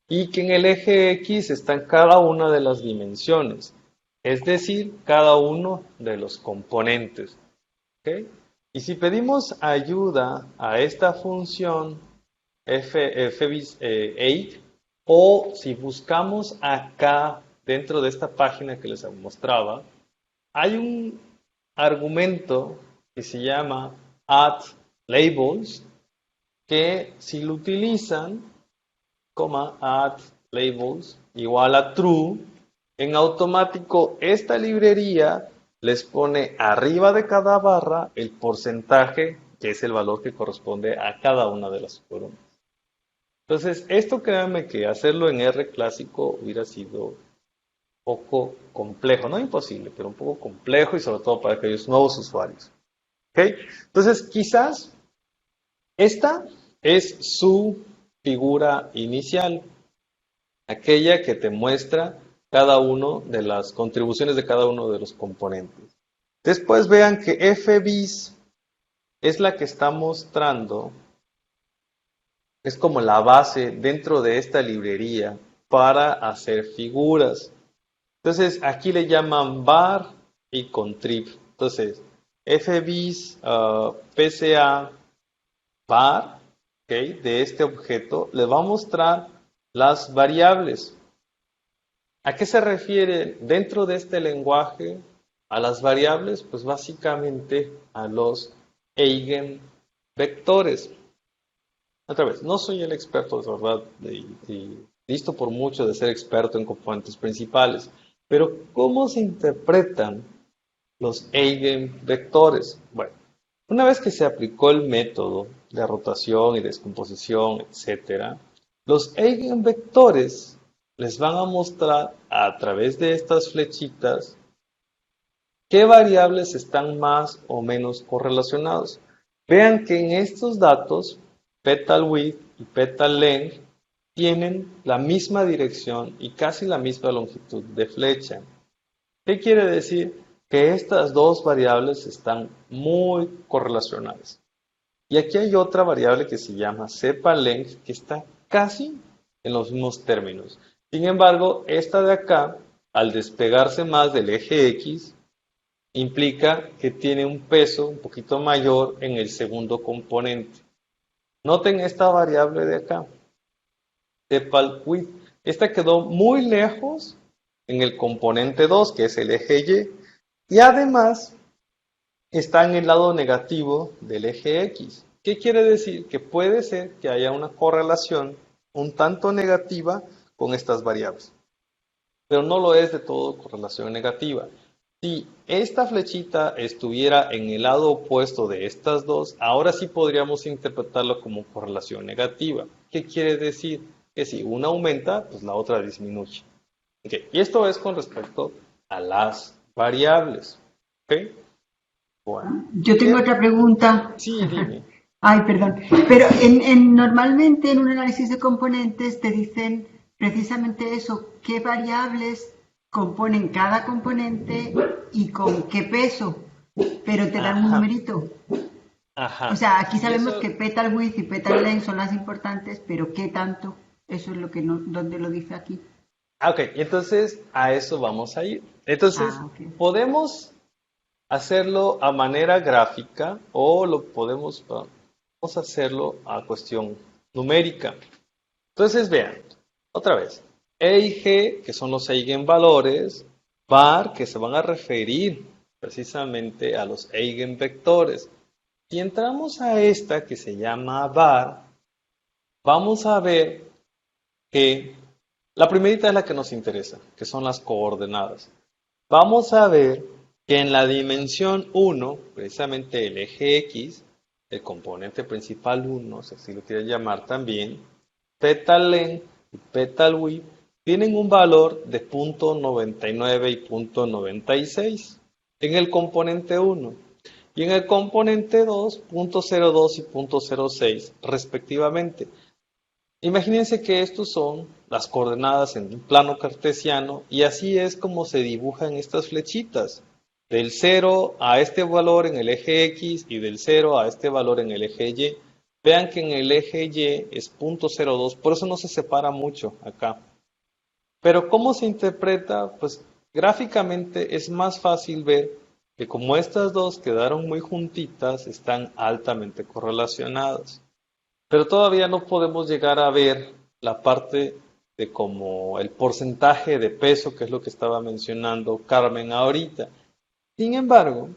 y que en el eje X están cada una de las dimensiones, es decir, cada uno de los componentes. ¿Okay? Y si pedimos ayuda a esta función fbis8 o si buscamos acá dentro de esta página que les mostraba, hay un argumento que se llama addLabels que si lo utilizan, addLabels igual a true, en automático esta librería les pone arriba de cada barra el porcentaje, que es el valor que corresponde a cada una de las columnas. Entonces, esto créanme que hacerlo en R clásico hubiera sido un poco complejo, no imposible, pero un poco complejo y sobre todo para aquellos nuevos usuarios. ¿Okay? Entonces, quizás esta es su figura inicial, aquella que te muestra cada uno de las contribuciones de cada uno de los componentes. Después vean que fbis es la que está mostrando, es como la base dentro de esta librería para hacer figuras. Entonces aquí le llaman var y contrib. Entonces fbis pca var, ¿okay? De este objeto le va a mostrar las variables. ¿A qué se refiere dentro de este lenguaje a las variables? Pues básicamente a los eigenvectores. Otra vez, no soy el experto, de verdad, y listo por mucho de ser experto en componentes principales, pero ¿cómo se interpretan los eigenvectores? Bueno, una vez que se aplicó el método de rotación y descomposición, etc., los eigenvectores les van a mostrar a través de estas flechitas qué variables están más o menos correlacionados. Vean que en estos datos, petal width y petal length tienen la misma dirección y casi la misma longitud de flecha. ¿Qué quiere decir? Que estas dos variables están muy correlacionadas. Y aquí hay otra variable que se llama cepalength que está casi en los mismos términos. Sin embargo, esta de acá, al despegarse más del eje X, implica que tiene un peso un poquito mayor en el segundo componente. Noten esta variable de acá, cepal width. Esta quedó muy lejos en el componente 2, que es el eje Y, y además está en el lado negativo del eje X. ¿Qué quiere decir? Que puede ser que haya una correlación un tanto negativa con estas variables, pero no lo es de todo correlación negativa. Si esta flechita estuviera en el lado opuesto de estas dos, ahora sí podríamos interpretarlo como correlación negativa. ¿Qué quiere decir? Que si una aumenta, pues la otra disminuye. Okay. Y esto es con respecto a las variables. ¿Okay? Bueno. Yo tengo otra pregunta. Sí, dime. Ay, perdón. Pero normalmente en un análisis de componentes te dicen precisamente eso, qué variables componen cada componente y con qué peso, pero te dan un Ajá, numerito. ajá. O sea, aquí Y sabemos eso, que petal width y petal length son las importantes, pero qué tanto, eso es lo que no, donde lo dice aquí. ok, entonces a eso vamos a ir. Entonces, Ah, ok. podemos hacerlo a manera gráfica o lo podemos hacerlo a cuestión numérica. Entonces, vean, otra vez, E y G, que son los eigenvalores, var, que se van a referir precisamente a los eigenvectores. Si entramos a esta que se llama var, vamos a ver que la primerita es la que nos interesa, que son las coordenadas. Vamos a ver que en la dimensión 1, precisamente el eje X, el componente principal 1, si así lo quieres llamar también, petal length y petal width tienen un valor de 0.99 y 0.96 en el componente 1 y en el componente 2, 0.02 y 0.06 respectivamente. Imagínense que estos son las coordenadas en un plano cartesiano y así es como se dibujan estas flechitas. Del 0 a este valor en el eje X y del 0 a este valor en el eje Y. Vean que en el eje Y es 0.02, por eso no se separa mucho acá. Pero ¿cómo se interpreta? Pues gráficamente es más fácil ver que como estas dos quedaron muy juntitas, están altamente correlacionadas. Pero todavía no podemos llegar a ver la parte de como el porcentaje de peso, que es lo que estaba mencionando Carmen ahorita. Sin embargo,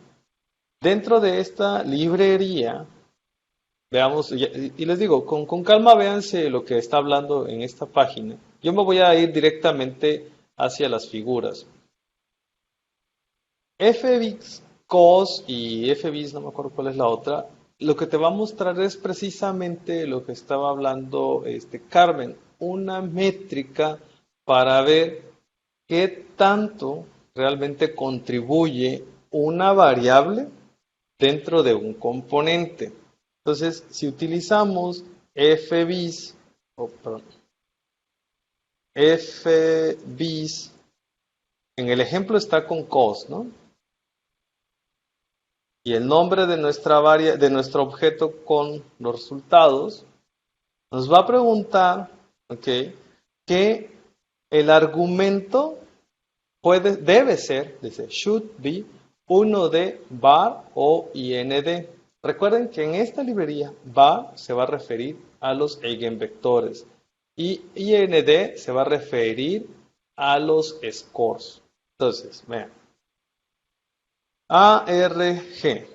dentro de esta librería, veamos, y les digo, con calma véanse lo que está hablando en esta página. Yo me voy a ir directamente hacia las figuras. FBIS, COS y FBIS, no me acuerdo cuál es la otra, lo que te va a mostrar es precisamente lo que estaba hablando Carmen, una métrica para ver qué tanto realmente contribuye una variable dentro de un componente. Entonces, si utilizamos FBIS, FBIS, en el ejemplo está con COS, ¿no? Y el nombre de de nuestro objeto con los resultados, nos va a preguntar, ¿ok?, que el argumento debe ser, dice, should be, 1D var o IND. Recuerden que en esta librería var se va a referir a los eigenvectores y IND se va a referir a los scores. Entonces, vean. ARG.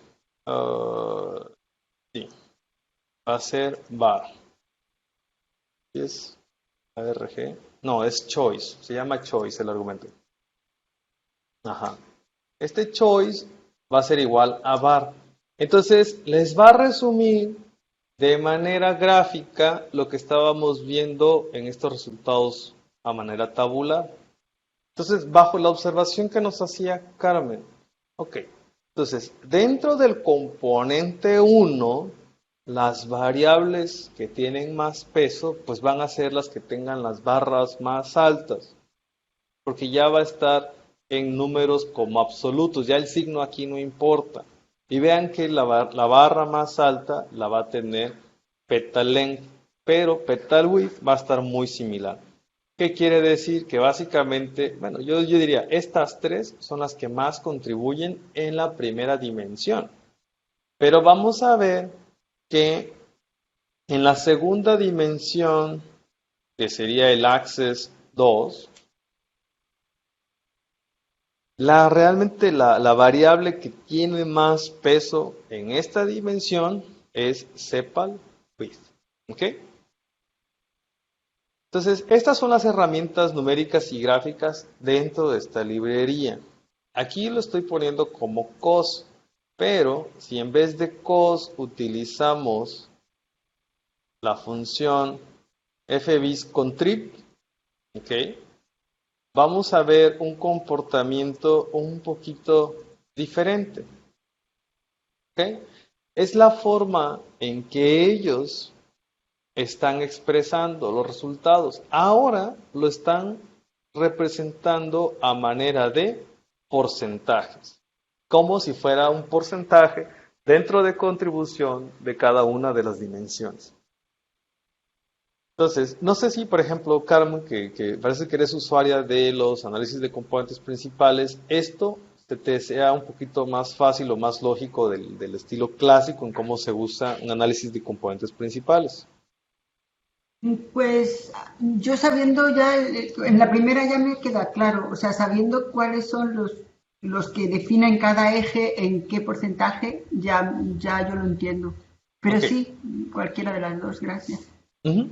Sí, va a ser var. ¿Es ARG? No, es choice. Se llama choice el argumento. Ajá. Este choice va a ser igual a var. Entonces, les va a resumir de manera gráfica lo que estábamos viendo en estos resultados a manera tabular. Entonces, bajo la observación que nos hacía Carmen. Ok. Entonces, dentro del componente 1, las variables que tienen más peso, pues van a ser las que tengan las barras más altas, porque ya va a estar en números como absolutos, ya el signo aquí no importa. Y vean que la barra más alta la va a tener petal length, pero petal width va a estar muy similar. ¿Qué quiere decir? Que básicamente, bueno, yo diría, estas tres son las que más contribuyen en la primera dimensión. Pero vamos a ver que en la segunda dimensión, que sería el axis 2, Realmente la variable que tiene más peso en esta dimensión es sepal width. ¿Ok? Entonces, estas son las herramientas numéricas y gráficas dentro de esta librería. Aquí lo estoy poniendo como cos, pero si en vez de cos utilizamos la función fviscontrib, ¿ok? Vamos a ver un comportamiento un poquito diferente. ¿Ok? Es la forma en que ellos están expresando los resultados. Ahora lo están representando a manera de porcentajes, como si fuera un porcentaje dentro de contribución de cada una de las dimensiones. Entonces, no sé si, por ejemplo, Carmen, que parece que eres usuaria de los análisis de componentes principales, esto te sea un poquito más fácil o más lógico del estilo clásico en cómo se usa un análisis de componentes principales. Pues yo sabiendo ya, en la primera ya me queda claro, o sea, sabiendo cuáles son los que definen cada eje en qué porcentaje, ya yo lo entiendo. Pero Ok. sí, cualquiera de las dos, gracias.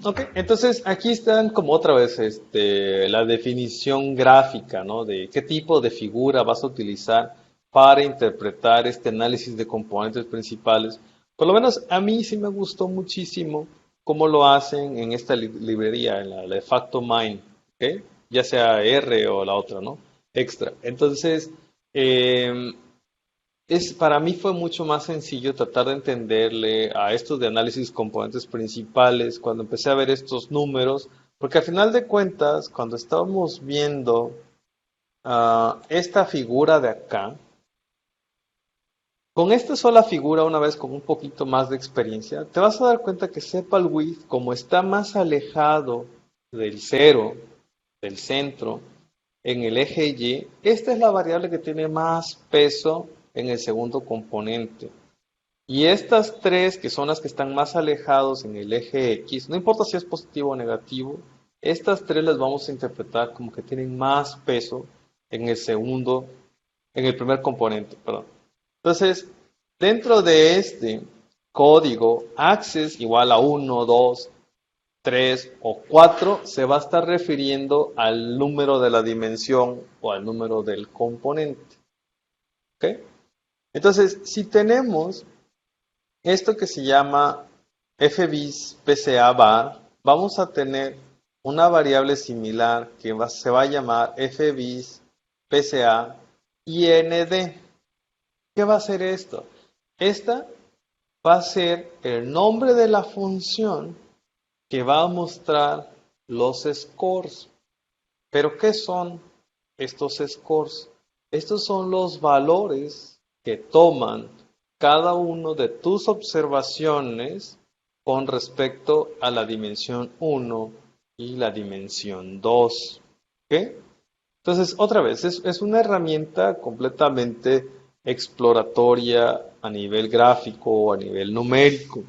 Ok, entonces aquí están como otra vez la definición gráfica, ¿no? De qué tipo de figura vas a utilizar para interpretar este análisis de componentes principales. Por lo menos a mí sí me gustó muchísimo cómo lo hacen en esta librería, en la de FactoMine, ¿ok? Ya sea R o la otra, ¿no? Extra. Entonces, em, para mí fue mucho más sencillo tratar de entenderle a estos de análisis componentes principales cuando empecé a ver estos números, porque al final de cuentas, cuando estábamos viendo esta figura de acá, con esta sola figura, una vez con un poquito más de experiencia, te vas a dar cuenta que sepal width, como está más alejado del cero, del centro, en el eje Y, esta es la variable que tiene más peso en el segundo componente. Y estas tres, que son las que están más alejados en el eje X, no importa si es positivo o negativo, estas tres las vamos a interpretar como que tienen más peso en el segundo, en el primer componente, perdón. Entonces, dentro de este código, access igual a 1, 2, 3 o 4 se va a estar refiriendo al número de la dimensión o al número del componente. ¿Ok? Entonces, si tenemos esto que se llama fbis PCA bar, vamos a tener una variable similar que se va a llamar fbis PCA IND. ¿Qué va a ser esto? Esta va a ser el nombre de la función que va a mostrar los scores. ¿Pero qué son estos scores? Estos son los valores que toman cada uno de tus observaciones con respecto a la dimensión 1 y la dimensión 2. ¿Ok? Entonces, otra vez, es una herramienta completamente exploratoria a nivel gráfico o a nivel numérico.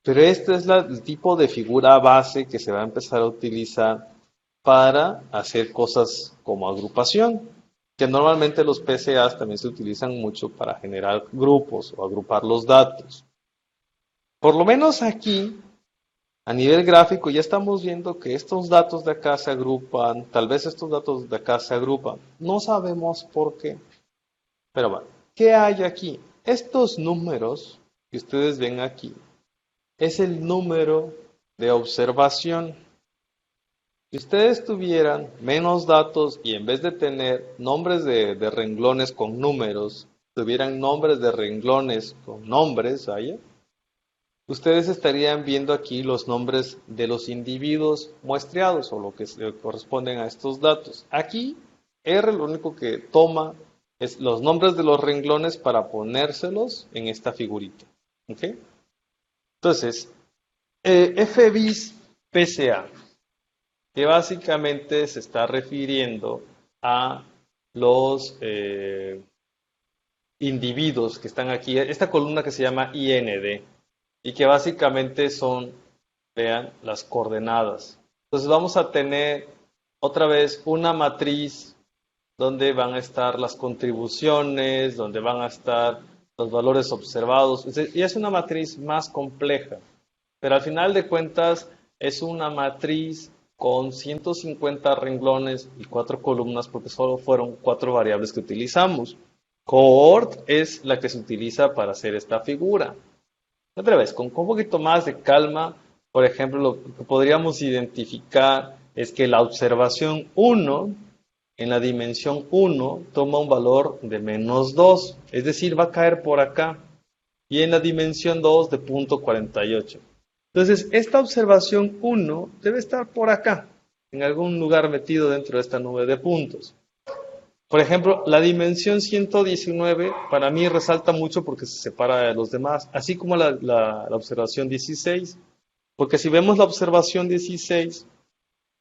Pero este es el tipo de figura base que se va a empezar a utilizar para hacer cosas como agrupación, que normalmente los PCAs también se utilizan mucho para generar grupos o agrupar los datos. Por lo menos aquí, a nivel gráfico, ya estamos viendo que estos datos de acá se agrupan, tal vez estos datos de acá se agrupan, no sabemos por qué. Pero bueno, ¿qué hay aquí? Estos números que ustedes ven aquí es el número de observación. Si ustedes tuvieran menos datos y en vez de tener nombres de renglones con números, tuvieran nombres de renglones con nombres, ¿vaya? Ustedes estarían viendo aquí los nombres de los individuos muestreados o lo que corresponden a estos datos. Aquí R lo único que toma es los nombres de los renglones para ponérselos en esta figurita. ¿Ok? Entonces, fvis PCA, que básicamente se está refiriendo a los individuos que están aquí, esta columna que se llama IND, y que básicamente son, vean, las coordenadas. Entonces vamos a tener otra vez una matriz donde van a estar las contribuciones, donde van a estar los valores observados. Y es una matriz más compleja, pero al final de cuentas es una matriz con 150 renglones y 4 columnas porque solo fueron 4 variables que utilizamos. Cohort es la que se utiliza para hacer esta figura. Otra vez, con un poquito más de calma, por ejemplo, lo que podríamos identificar es que la observación 1 en la dimensión 1 toma un valor de -2, es decir, va a caer por acá, y en la dimensión 2 de 0.48. Entonces, esta observación 1 debe estar por acá, en algún lugar metido dentro de esta nube de puntos. Por ejemplo, la dimensión 119 para mí resalta mucho porque se separa de los demás, así como la observación 16, porque si vemos la observación 16,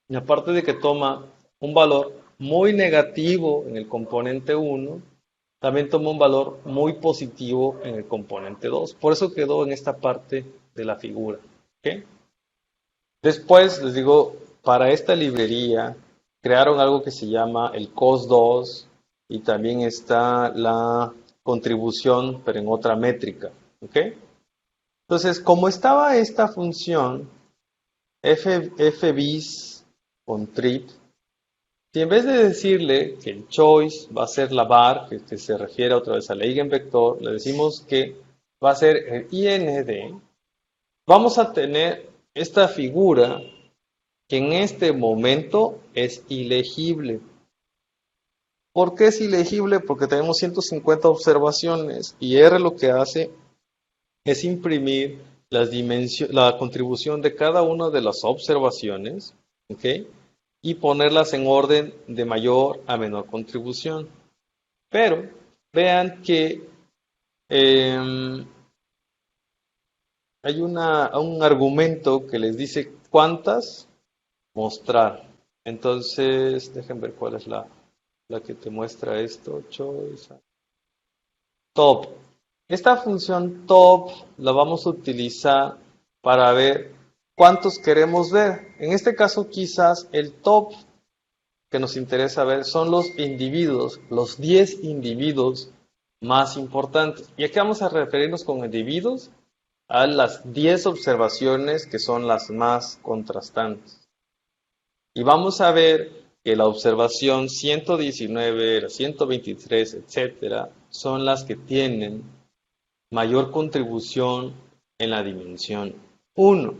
y aparte de que toma un valor muy negativo en el componente 1, también toma un valor muy positivo en el componente 2. Por eso quedó en esta parte de la figura. ¿Okay? Después, les digo, para esta librería crearon algo que se llama el cos2 y también está la contribución, pero en otra métrica. ¿Okay? Entonces, como estaba esta función fbis contrib, si en vez de decirle que el choice va a ser la var, que se refiere otra vez al eigenvector, le decimos que va a ser el IND, vamos a tener esta figura que en este momento es ilegible. ¿Por qué es ilegible? Porque tenemos 150 observaciones y R lo que hace es imprimir la contribución de cada una de las observaciones, ¿ok? Y ponerlas en orden de mayor a menor contribución. Pero vean que hay un argumento que les dice cuántas mostrar. Entonces, dejen ver cuál es la que te muestra esto. Choice. Top. Esta función top la vamos a utilizar para ver cuántos queremos ver. En este caso, quizás el top que nos interesa ver son los individuos, los 10 individuos más importantes. Y aquí vamos a referirnos con individuos a las 10 observaciones que son las más contrastantes. Y vamos a ver que la observación 119, la 123, etcétera, son las que tienen mayor contribución en la dimensión 1.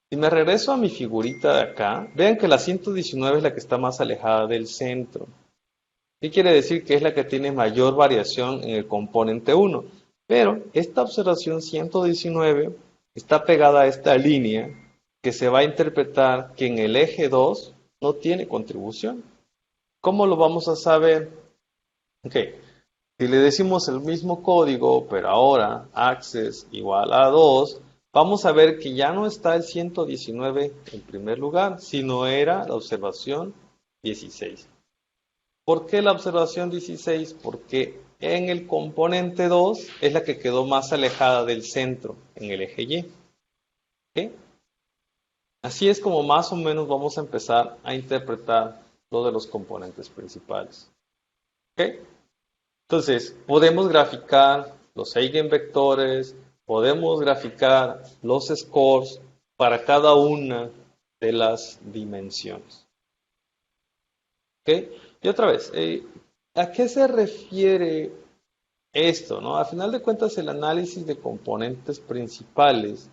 Si me regreso a mi figurita de acá, vean que la 119 es la que está más alejada del centro. ¿Qué quiere decir? Que es la que tiene mayor variación en el componente 1. Pero esta observación 119 está pegada a esta línea que se va a interpretar que en el eje 2 no tiene contribución. ¿Cómo lo vamos a saber? Ok, si le decimos el mismo código, pero ahora access igual a 2, vamos a ver que ya no está el 119 en primer lugar, sino era la observación 16. ¿Por qué la observación 16? Porque en el componente 2 es la que quedó más alejada del centro, en el eje Y. ¿Okay? Así es como más o menos vamos a empezar a interpretar lo de los componentes principales. ¿Okay? Entonces, podemos graficar los eigenvectores, podemos graficar los scores para cada una de las dimensiones. ¿Okay? Y otra vez, ¿a qué se refiere esto? ¿No? A final de cuentas, el análisis de componentes principales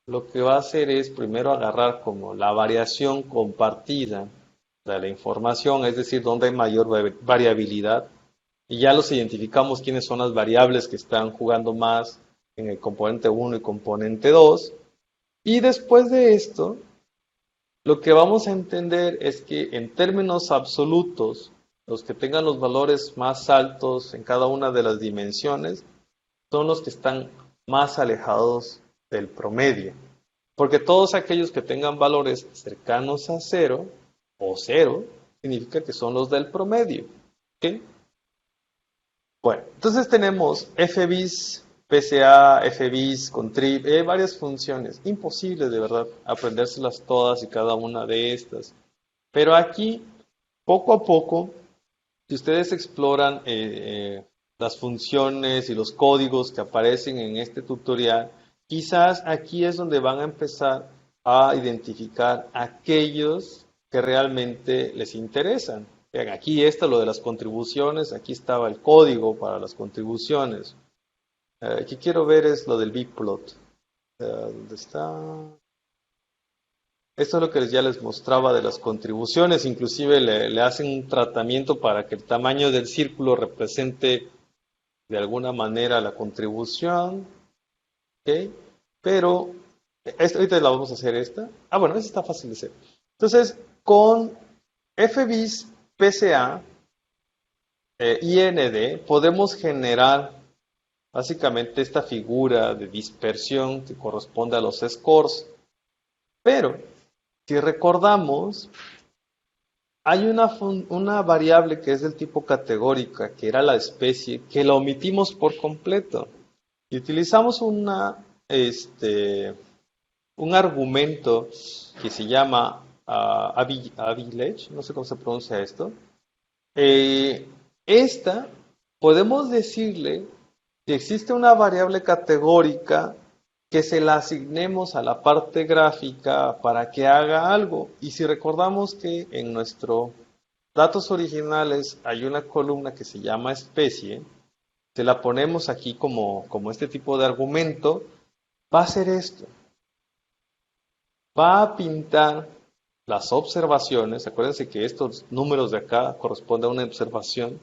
lo que va a hacer es primero agarrar como la variación compartida de la información, es decir, donde hay mayor variabilidad, y ya los identificamos quiénes son las variables que están jugando más en el componente 1 y componente 2, y después de esto, lo que vamos a entender es que en términos absolutos, los que tengan los valores más altos en cada una de las dimensiones son los que están más alejados del promedio. Porque todos aquellos que tengan valores cercanos a 0 o 0, significa que son los del promedio. ¿Okay? Bueno, entonces tenemos fbis, pca, fbis, contrib, varias funciones. Imposible de verdad aprendérselas todas y cada una de estas. Pero aquí, poco a poco, si ustedes exploran las funciones y los códigos que aparecen en este tutorial, quizás aquí es donde van a empezar a identificar aquellos que realmente les interesan. Vean, aquí está lo de las contribuciones, aquí estaba el código para las contribuciones. Aquí quiero ver es lo del bplot. ¿Dónde está? Esto es lo que ya les mostraba de las contribuciones, inclusive le hacen un tratamiento para que el tamaño del círculo represente de alguna manera la contribución. ¿Ok? Pero, ahorita la vamos a hacer esta. Bueno, esta está fácil de hacer. Entonces, con FBIS PCA, IND, podemos generar básicamente esta figura de dispersión que corresponde a los scores. Pero, si recordamos, hay una variable que es del tipo categórica, que era la especie, que la omitimos por completo. Y utilizamos un argumento que se llama avilage, no sé cómo se pronuncia esto. Podemos decirle que existe una variable categórica que se la asignemos a la parte gráfica para que haga algo. Y si recordamos que en nuestros datos originales hay una columna que se llama especie, se la ponemos aquí como este tipo de argumento, va a hacer esto. Va a pintar las observaciones, acuérdense que estos números de acá corresponden a una observación,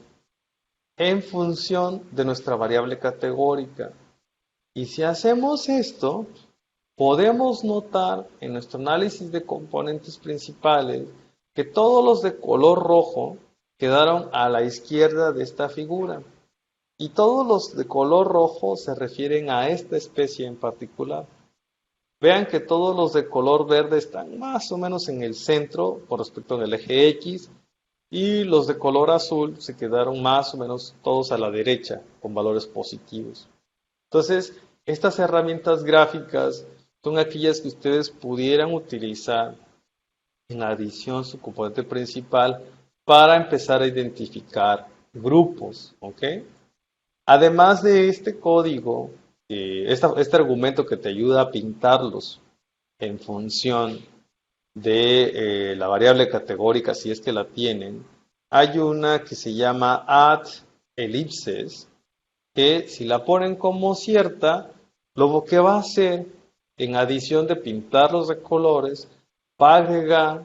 en función de nuestra variable categórica. Y si hacemos esto, podemos notar en nuestro análisis de componentes principales que todos los de color rojo quedaron a la izquierda de esta figura. Y todos los de color rojo se refieren a esta especie en particular. Vean que todos los de color verde están más o menos en el centro con respecto al eje X, y los de color azul se quedaron más o menos todos a la derecha con valores positivos. Entonces, estas herramientas gráficas son aquellas que ustedes pudieran utilizar en adición a su componente principal para empezar a identificar grupos, ¿ok? Además de este código, este argumento que te ayuda a pintarlos en función de la variable categórica, si es que la tienen, hay una que se llama add ellipses, que si la ponen como cierta, lo que va a hacer, en adición de pintarlos de colores, va a agregar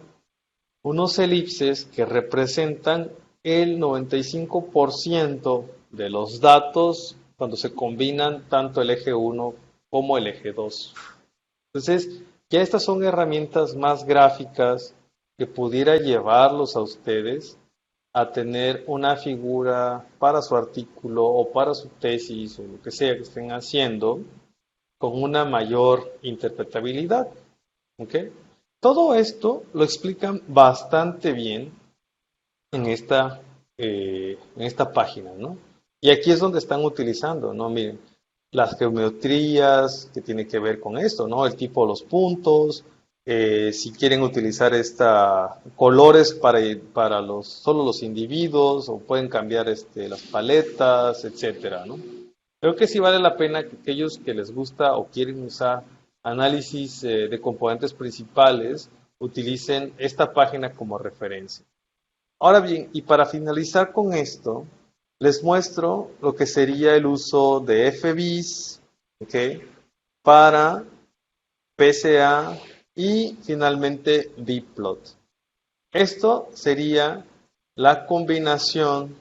unos elipses que representan el 95% de los datos cuando se combinan tanto el eje 1 como el eje 2. Entonces, ya estas son herramientas más gráficas que pudiera llevarlos a ustedes a tener una figura para su artículo o para su tesis o lo que sea que estén haciendo con una mayor interpretabilidad. ¿Ok? Todo esto lo explican bastante bien en esta página, ¿no? Y aquí es donde están utilizando, ¿no? Miren, las geometrías que tienen que ver con esto, ¿no? El tipo de los puntos, si quieren utilizar colores para solo los individuos, o pueden cambiar las paletas, etcétera, ¿no? Creo que sí vale la pena que aquellos que les gusta o quieren usar análisis de componentes principales utilicen esta página como referencia. Ahora bien, y para finalizar con esto, les muestro lo que sería el uso de FBIS, ¿okay?, para PCA y finalmente bplot. Esto sería la combinación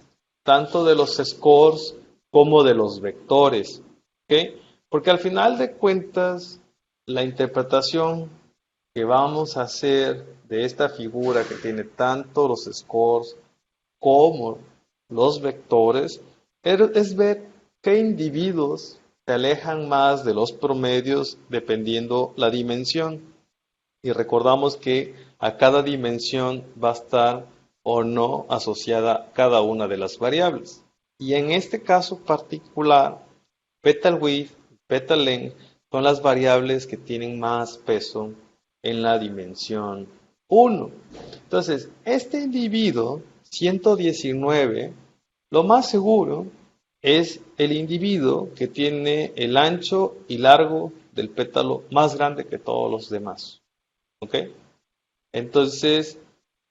tanto de los scores como de los vectores, ¿okay? Porque al final de cuentas, la interpretación que vamos a hacer de esta figura que tiene tanto los scores como los vectores es ver qué individuos se alejan más de los promedios dependiendo la dimensión. Y recordamos que a cada dimensión va a estar o no asociada cada una de las variables. Y en este caso particular, petal width, petal length son las variables que tienen más peso en la dimensión 1. Entonces, este individuo 119, lo más seguro es el individuo que tiene el ancho y largo del pétalo más grande que todos los demás. ¿Ok? Entonces,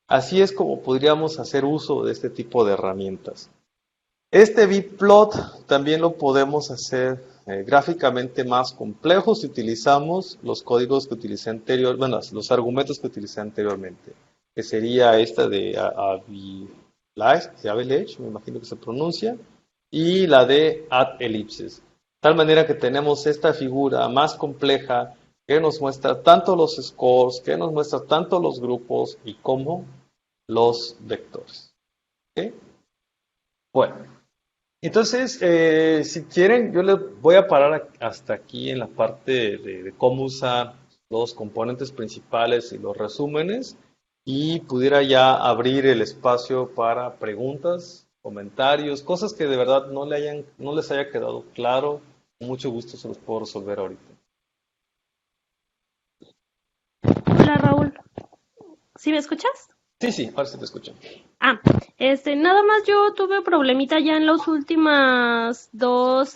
así es como podríamos hacer uso de este tipo de herramientas. Este bitplot también lo podemos hacer gráficamente más complejo si utilizamos los códigos que utilicé anteriormente, bueno, los argumentos que utilicé anteriormente, que sería esta de Avilage, me imagino que se pronuncia, y la de add ellipses. De tal manera que tenemos esta figura más compleja que nos muestra tanto los scores, que nos muestra tanto los grupos y como los vectores. ¿Ok? Bueno, entonces, si quieren, yo les voy a parar hasta aquí en la parte de cómo usar los componentes principales y los resúmenes y pudiera ya abrir el espacio para preguntas, comentarios, cosas que de verdad no les haya quedado claro. Con mucho gusto se los puedo resolver ahorita. Hola Raúl, ¿sí me escuchas? Sí, ahora sí te escucho. Nada más yo tuve problemita ya en las últimas dos,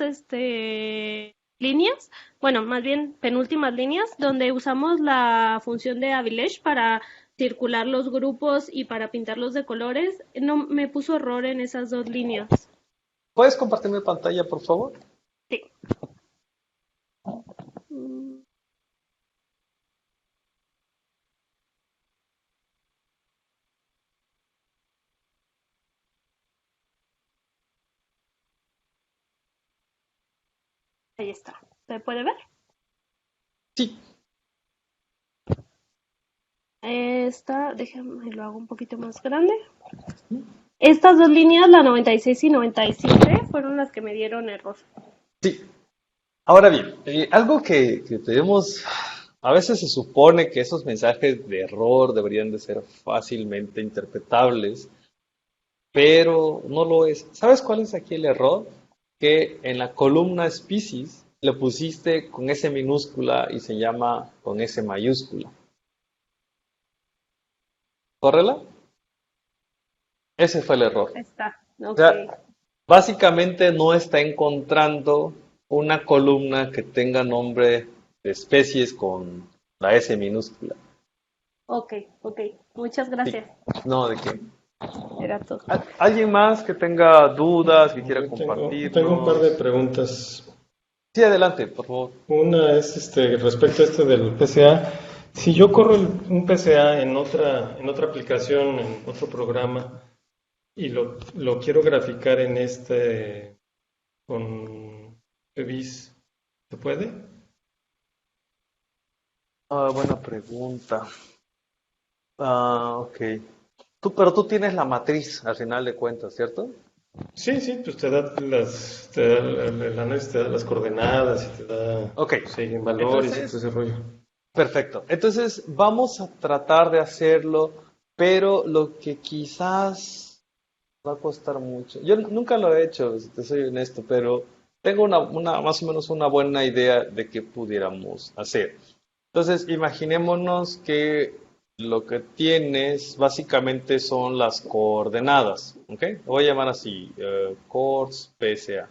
líneas, bueno, más bien penúltimas líneas, donde usamos la función de Avilage para circular los grupos y para pintarlos de colores. No me puso error en esas dos líneas. ¿Puedes compartirme pantalla, por favor? Sí. Mm, Ahí está. ¿Se puede ver? Sí. Déjame lo hago un poquito más grande. Estas dos líneas, la 96 y 97, fueron las que me dieron error. Sí. Ahora bien, algo que tenemos, a veces se supone que esos mensajes de error deberían de ser fácilmente interpretables, pero no lo es. ¿Sabes cuál es aquí el error? Que en la columna species le pusiste con S minúscula y se llama con S mayúscula. ¿Córrela? Ese fue el error. Está, O ok. sea, básicamente no está encontrando una columna que tenga nombre de especies con la S minúscula. Ok. Muchas gracias. No, ¿de qué? Era todo. ¿Alguien más que tenga dudas, que quiera Yo compartir? tengo un par de preguntas. Sí, adelante, por favor. Una es respecto a esto del PCA. Si yo corro un PCA en otra aplicación, en otro programa, y lo quiero graficar en con PBIS, ¿se puede? Buena pregunta. Ok. Pero tú tienes la matriz al final de cuentas, ¿cierto? Sí, pues el análisis te da las coordenadas y te da Ok. siguen valores y Entonces, todo ese rollo. perfecto. Entonces, vamos a tratar de hacerlo, pero lo que quizás va a costar mucho. Yo nunca lo he hecho, si te soy honesto, pero tengo más o menos una buena idea de qué pudiéramos hacer. Entonces, imaginémonos que lo que tienes básicamente son las coordenadas, ¿ok? Lo voy a llamar así, coords PSA.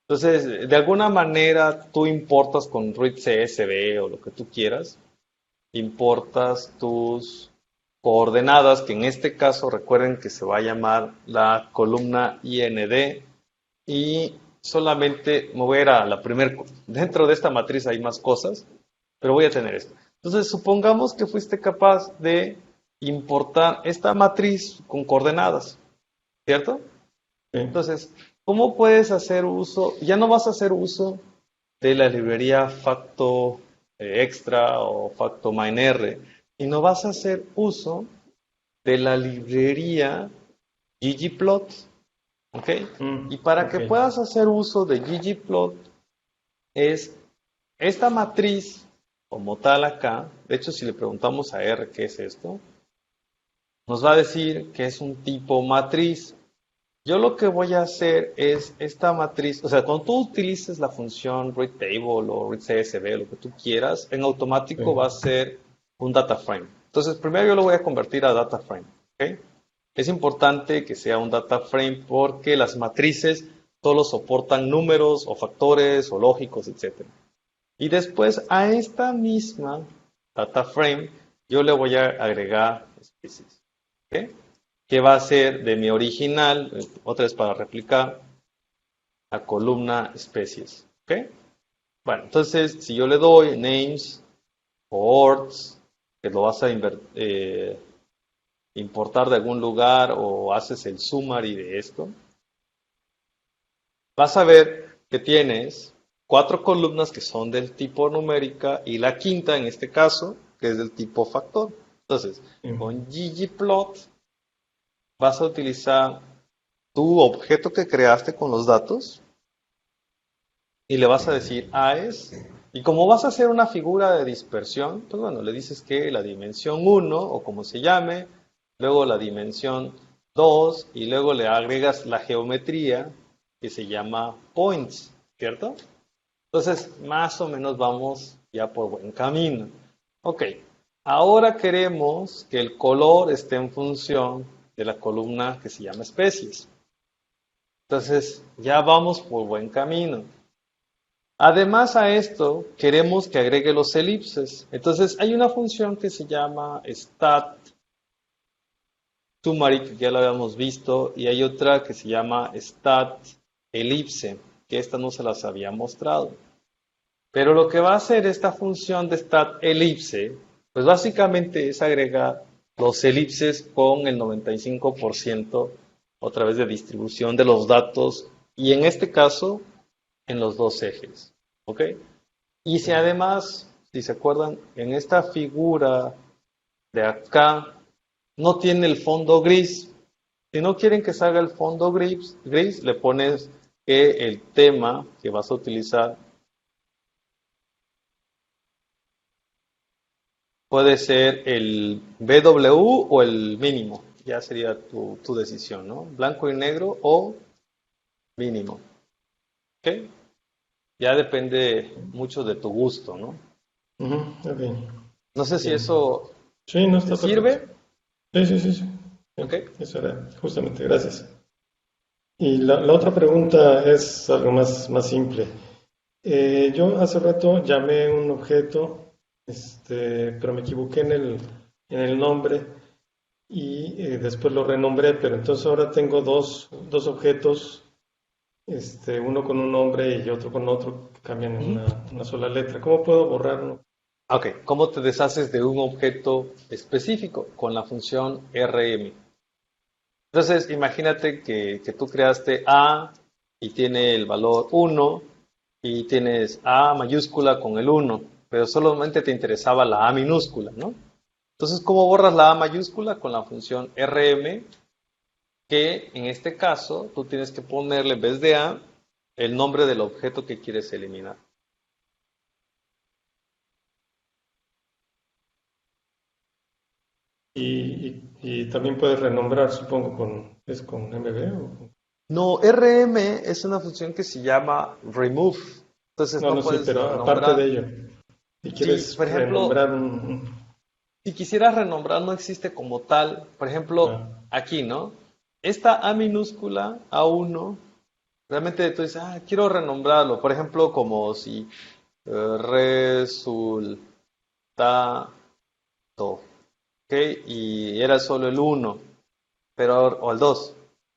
Entonces, de alguna manera tú importas con root CSV o lo que tú quieras, importas tus coordenadas, que en este caso recuerden que se va a llamar la columna IND, y solamente me voy a ir a la primera. Dentro de esta matriz hay más cosas, pero voy a tener esto. Entonces, supongamos que fuiste capaz de importar esta matriz con coordenadas, ¿cierto? Sí. Entonces, ¿cómo puedes hacer uso? Ya no vas a hacer uso de la librería Facto Extra o Facto MineR, y no vas a hacer uso de la librería ggplot, ¿ok? Y para que puedas hacer uso de ggplot, es esta matriz como tal acá. De hecho, si le preguntamos a R qué es esto, nos va a decir que es un tipo matriz. Yo lo que voy a hacer es esta matriz, o sea, cuando tú utilices la función readTable o readCSV, lo que tú quieras, en automático va a ser un data frame. Entonces, primero yo lo voy a convertir a data frame, ¿ok? Es importante que sea un data frame porque las matrices solo soportan números o factores o lógicos, etc. Y después a esta misma data frame yo le voy a agregar especies. ¿Ok? Que va a ser de mi original, otra vez para replicar, a columna especies. ¿Ok? Bueno, entonces si yo le doy names o orgs, que lo vas a importar de algún lugar o haces el summary de esto, vas a ver que tienes 4 columnas que son del tipo numérica y la quinta en este caso que es del tipo factor. Entonces, con ggplot vas a utilizar tu objeto que creaste con los datos y le vas a decir AES. Y como vas a hacer una figura de dispersión, pues bueno, le dices que la dimensión 1 o como se llame, luego la dimensión 2 y luego le agregas la geometría que se llama points, ¿cierto? Entonces, más o menos vamos ya por buen camino. Ok, ahora queremos que el color esté en función de la columna que se llama especies. Entonces, ya vamos por buen camino. Además a esto, queremos que agregue los elipses. Entonces, hay una función que se llama stat summary, que ya lo habíamos visto, y hay otra que se llama stat elipse, que esta no se las había mostrado. Pero lo que va a hacer esta función de stat elipse, pues básicamente es agregar los elipses con el 95% otra vez de distribución de los datos, y en este caso, en los dos ejes. ¿Ok? Y si además, si se acuerdan, en esta figura de acá no tiene el fondo gris, si no quieren que salga el fondo gris, le pones que el tema que vas a utilizar puede ser el BW o el mínimo. Ya sería tu decisión, ¿no? Blanco y negro o mínimo. ¿Ok? Ya depende mucho de tu gusto, ¿no? Ok. No sé si Bien. eso Sí, no te está sirve. perfecto. Sí. ¿Ok? Eso era, justamente, gracias. Y la otra pregunta es algo más simple. Yo hace rato llamé un objeto, pero me equivoqué en el nombre y después lo renombré, pero entonces ahora tengo dos objetos, uno con un nombre y otro con otro, que cambian en una sola letra. ¿Cómo puedo borrarlo? Ok, ¿cómo te deshaces de un objeto específico? Con la función rm. Entonces, imagínate que tú creaste A y tiene el valor 1 y tienes A mayúscula con el 1, pero solamente te interesaba la A minúscula, ¿no? Entonces, ¿cómo borras la A mayúscula? Con la función rm, que en este caso tú tienes que ponerle en vez de A el nombre del objeto que quieres eliminar. Y también puedes renombrar, supongo, ¿es con MB o...? No, rm es una función que se llama remove. Entonces no No sé, puedes pero aparte de renombrar. ello, si Sí, quieres por ejemplo, renombrar si quisieras renombrar no existe como tal. Por ejemplo, ah, aquí, ¿no? Esta A minúscula, A1, realmente tú dices, quiero renombrarlo. Por ejemplo, como si resultado, ¿ok? Y era solo el 1, pero, o el 2.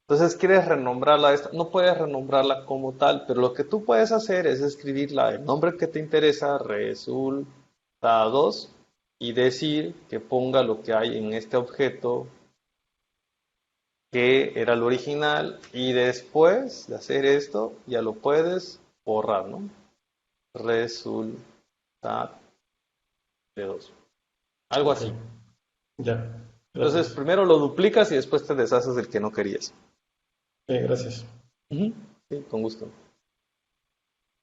Entonces quieres renombrarla a esta. No puedes renombrarla como tal, pero lo que tú puedes hacer es escribirla el nombre que te interesa, resultados, y decir que ponga lo que hay en este objeto que era el original, y después de hacer esto ya lo puedes borrar, ¿no? Resultado de 2. Algo ok, así. ya, Entonces gracias. primero lo duplicas y después te deshaces del que no querías. Gracias. Ujú. Sí, con gusto.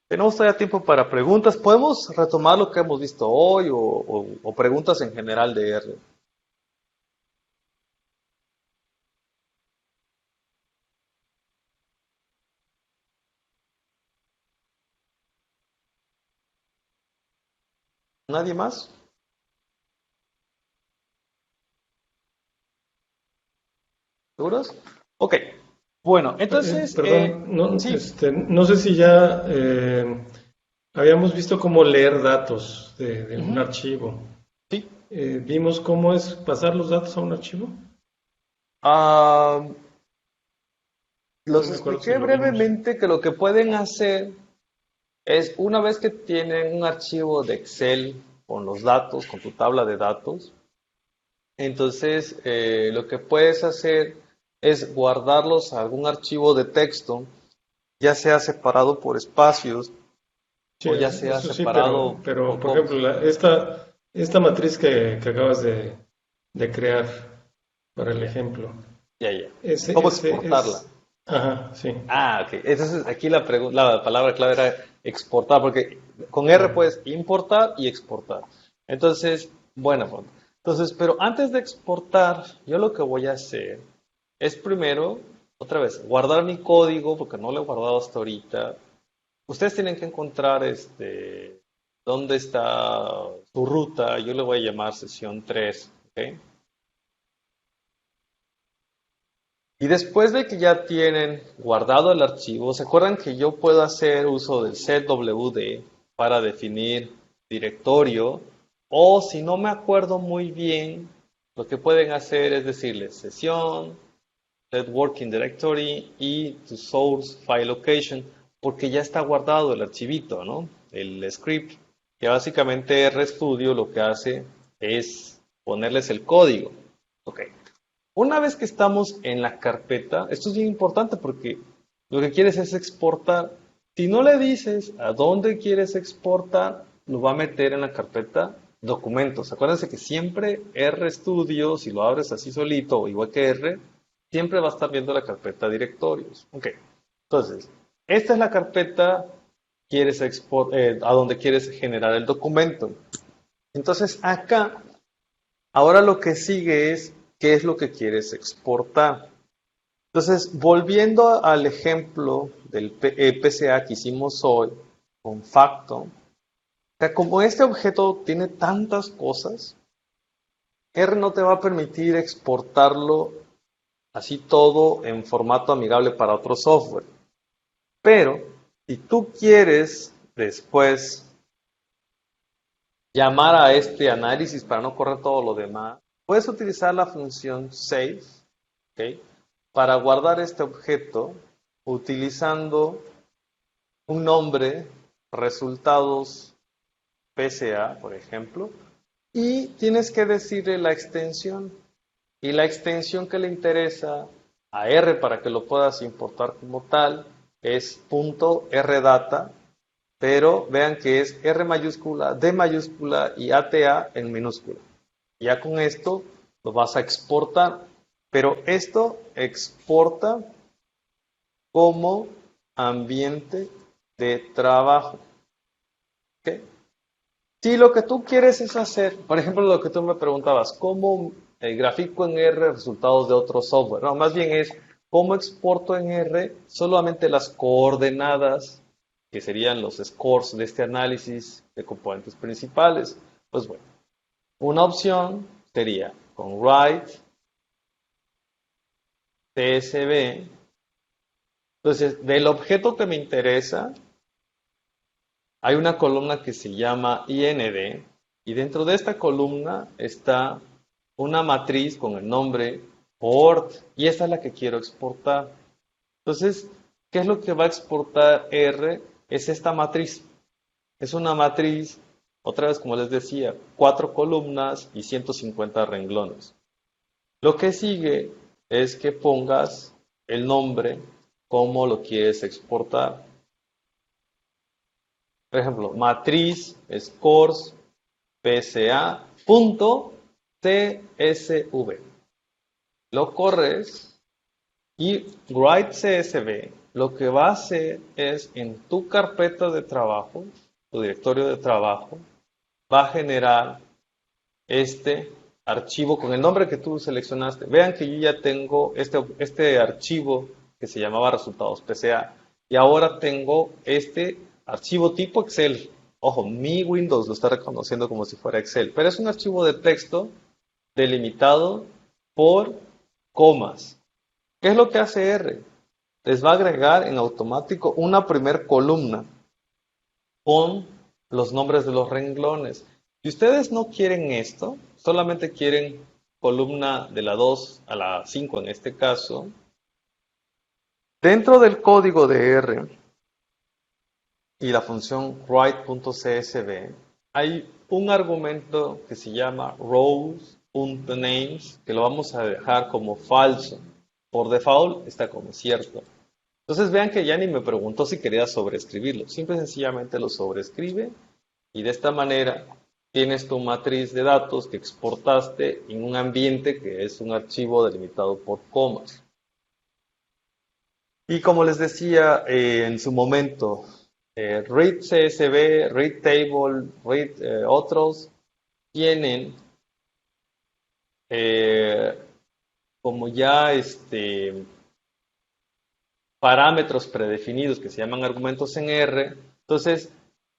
Tenemos todavía tiempo para preguntas. ¿Podemos retomar lo que hemos visto hoy o preguntas en general de R? ¿Nadie más? ¿Seguros? Ok. Bueno, entonces, Perdón, no, sí. no sé si ya habíamos visto cómo leer datos de un Ujú, archivo. sí. ¿Vimos cómo es pasar los datos a un archivo? Ah, No los me acuerdo si expliqué lo vimos. brevemente que lo que pueden hacer es, una vez que tienen un archivo de Excel con los datos, con tu tabla de datos, entonces lo que puedes hacer es guardarlos a algún archivo de texto, ya sea separado por espacios Sí, o ya sea eso sí, separado pero por por comas. ejemplo, esta matriz que acabas de crear para el Ya, ejemplo, ya, ya. ese, ¿Cómo ese exportarla? es, ajá, sí, Ah, ok. Entonces aquí la palabra clave era exportar, porque con R ya. puedes importar y exportar. Entonces, bueno, pues, entonces, pero antes de exportar, yo lo que voy a hacer es primero, otra vez, guardar mi código, porque no lo he guardado hasta ahorita. Ustedes tienen que encontrar dónde está su ruta. Yo le voy a llamar sesión 3, ¿ok? Y después de que ya tienen guardado el archivo, ¿se acuerdan que yo puedo hacer uso del setwd para definir directorio? O si no me acuerdo muy bien, lo que pueden hacer es decirle sesión, let working directory y to source file location, porque ya está guardado el archivito, ¿no? El script, que básicamente RStudio lo que hace es ponerles el código. Ok. Una vez que estamos en la carpeta, esto es bien importante porque lo que quieres es exportar. Si no le dices a dónde quieres exportar, lo va a meter en la carpeta documentos. Acuérdense que siempre RStudio, si lo abres así solito, o igual que R, siempre va a estar viendo la carpeta directorios. Ok. Entonces, esta es la carpeta a donde quieres generar el documento. Entonces, acá ahora lo que sigue es qué es lo que quieres exportar. Entonces, volviendo al ejemplo del PCA que hicimos hoy con Facto, o sea, como este objeto tiene tantas cosas, R no te va a permitir exportarlo así todo en formato amigable para otro software. Pero, si tú quieres después llamar a este análisis para no correr todo lo demás, puedes utilizar la función save, ¿ok? Para guardar este objeto utilizando un nombre, resultados PCA, por ejemplo, y tienes que decirle la extensión. Y la extensión que le interesa a R para que lo puedas importar como tal es .rdata, pero vean que es R mayúscula, D mayúscula y ATA en minúscula. Ya con esto lo vas a exportar, pero esto exporta como ambiente de trabajo. ¿Ok? Si lo que tú quieres es hacer, por ejemplo, lo que tú me preguntabas, ¿cómo grafico en R resultados de otro software? No, más bien es cómo exporto en R solamente las coordenadas, que serían los scores de este análisis de componentes principales. Pues bueno, una opción sería con write csv. Entonces, del objeto que me interesa, hay una columna que se llama IND y dentro de esta columna está una matriz con el nombre port y esta es la que quiero exportar. Entonces, ¿qué es lo que va a exportar R? Es esta matriz. Es una matriz, otra vez como les decía, 4 columnas y 150 renglones. Lo que sigue es que pongas el nombre como lo quieres exportar. Por ejemplo, matriz scores pca.csv. Lo corres y write CSV lo que va a hacer es en tu carpeta de trabajo, tu directorio de trabajo, va a generar este archivo con el nombre que tú seleccionaste. Vean que yo ya tengo este archivo que se llamaba resultados PCA y ahora tengo este archivo tipo Excel. Ojo, mi Windows lo está reconociendo como si fuera Excel, pero es un archivo de texto delimitado por comas. ¿Qué es lo que hace R? Les va a agregar en automático una primer columna con los nombres de los renglones. Si ustedes no quieren esto, solamente quieren columna de la 2 a la 5 en este caso, dentro del código de R y la función write.csv hay un argumento que se llama rows.names que lo vamos a dejar como falso. Por default está como cierto. Entonces vean que ya ni me preguntó si quería sobreescribirlo. Simple y sencillamente lo sobreescribe y de esta manera tienes tu matriz de datos que exportaste en un ambiente que es un archivo delimitado por comas. Y como les decía en su momento, read CSV, read table, read otros tienen como ya parámetros predefinidos que se llaman argumentos en R. Entonces,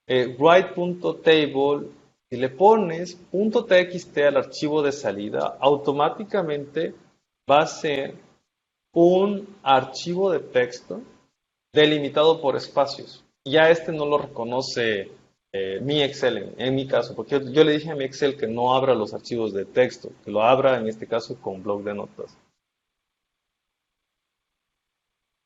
write.table, si le pones .txt al archivo de salida, automáticamente va a ser un archivo de texto delimitado por espacios. Ya no lo reconoce mi Excel en mi caso, porque yo le dije a mi Excel que no abra los archivos de texto, que lo abra en este caso con bloc de notas.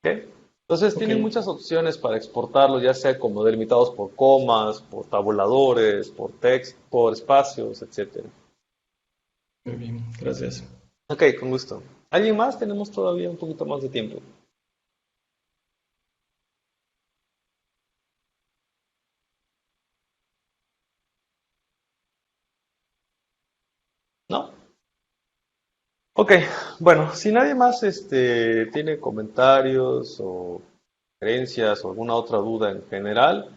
¿Okay? Entonces tienen muchas opciones para exportarlos, ya sea como delimitados por comas, por tabuladores, por text, por espacios, etc. Muy bien, gracias. Ok, con gusto. ¿Alguien más? Tenemos todavía un poquito más de tiempo. ¿No? Ok, bueno, si nadie más tiene comentarios o creencias o alguna otra duda en general,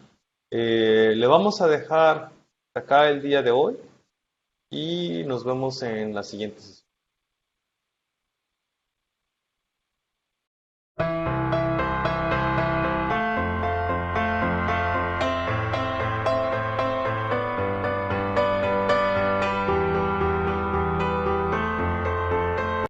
le vamos a dejar acá el día de hoy y nos vemos en la siguiente sesión.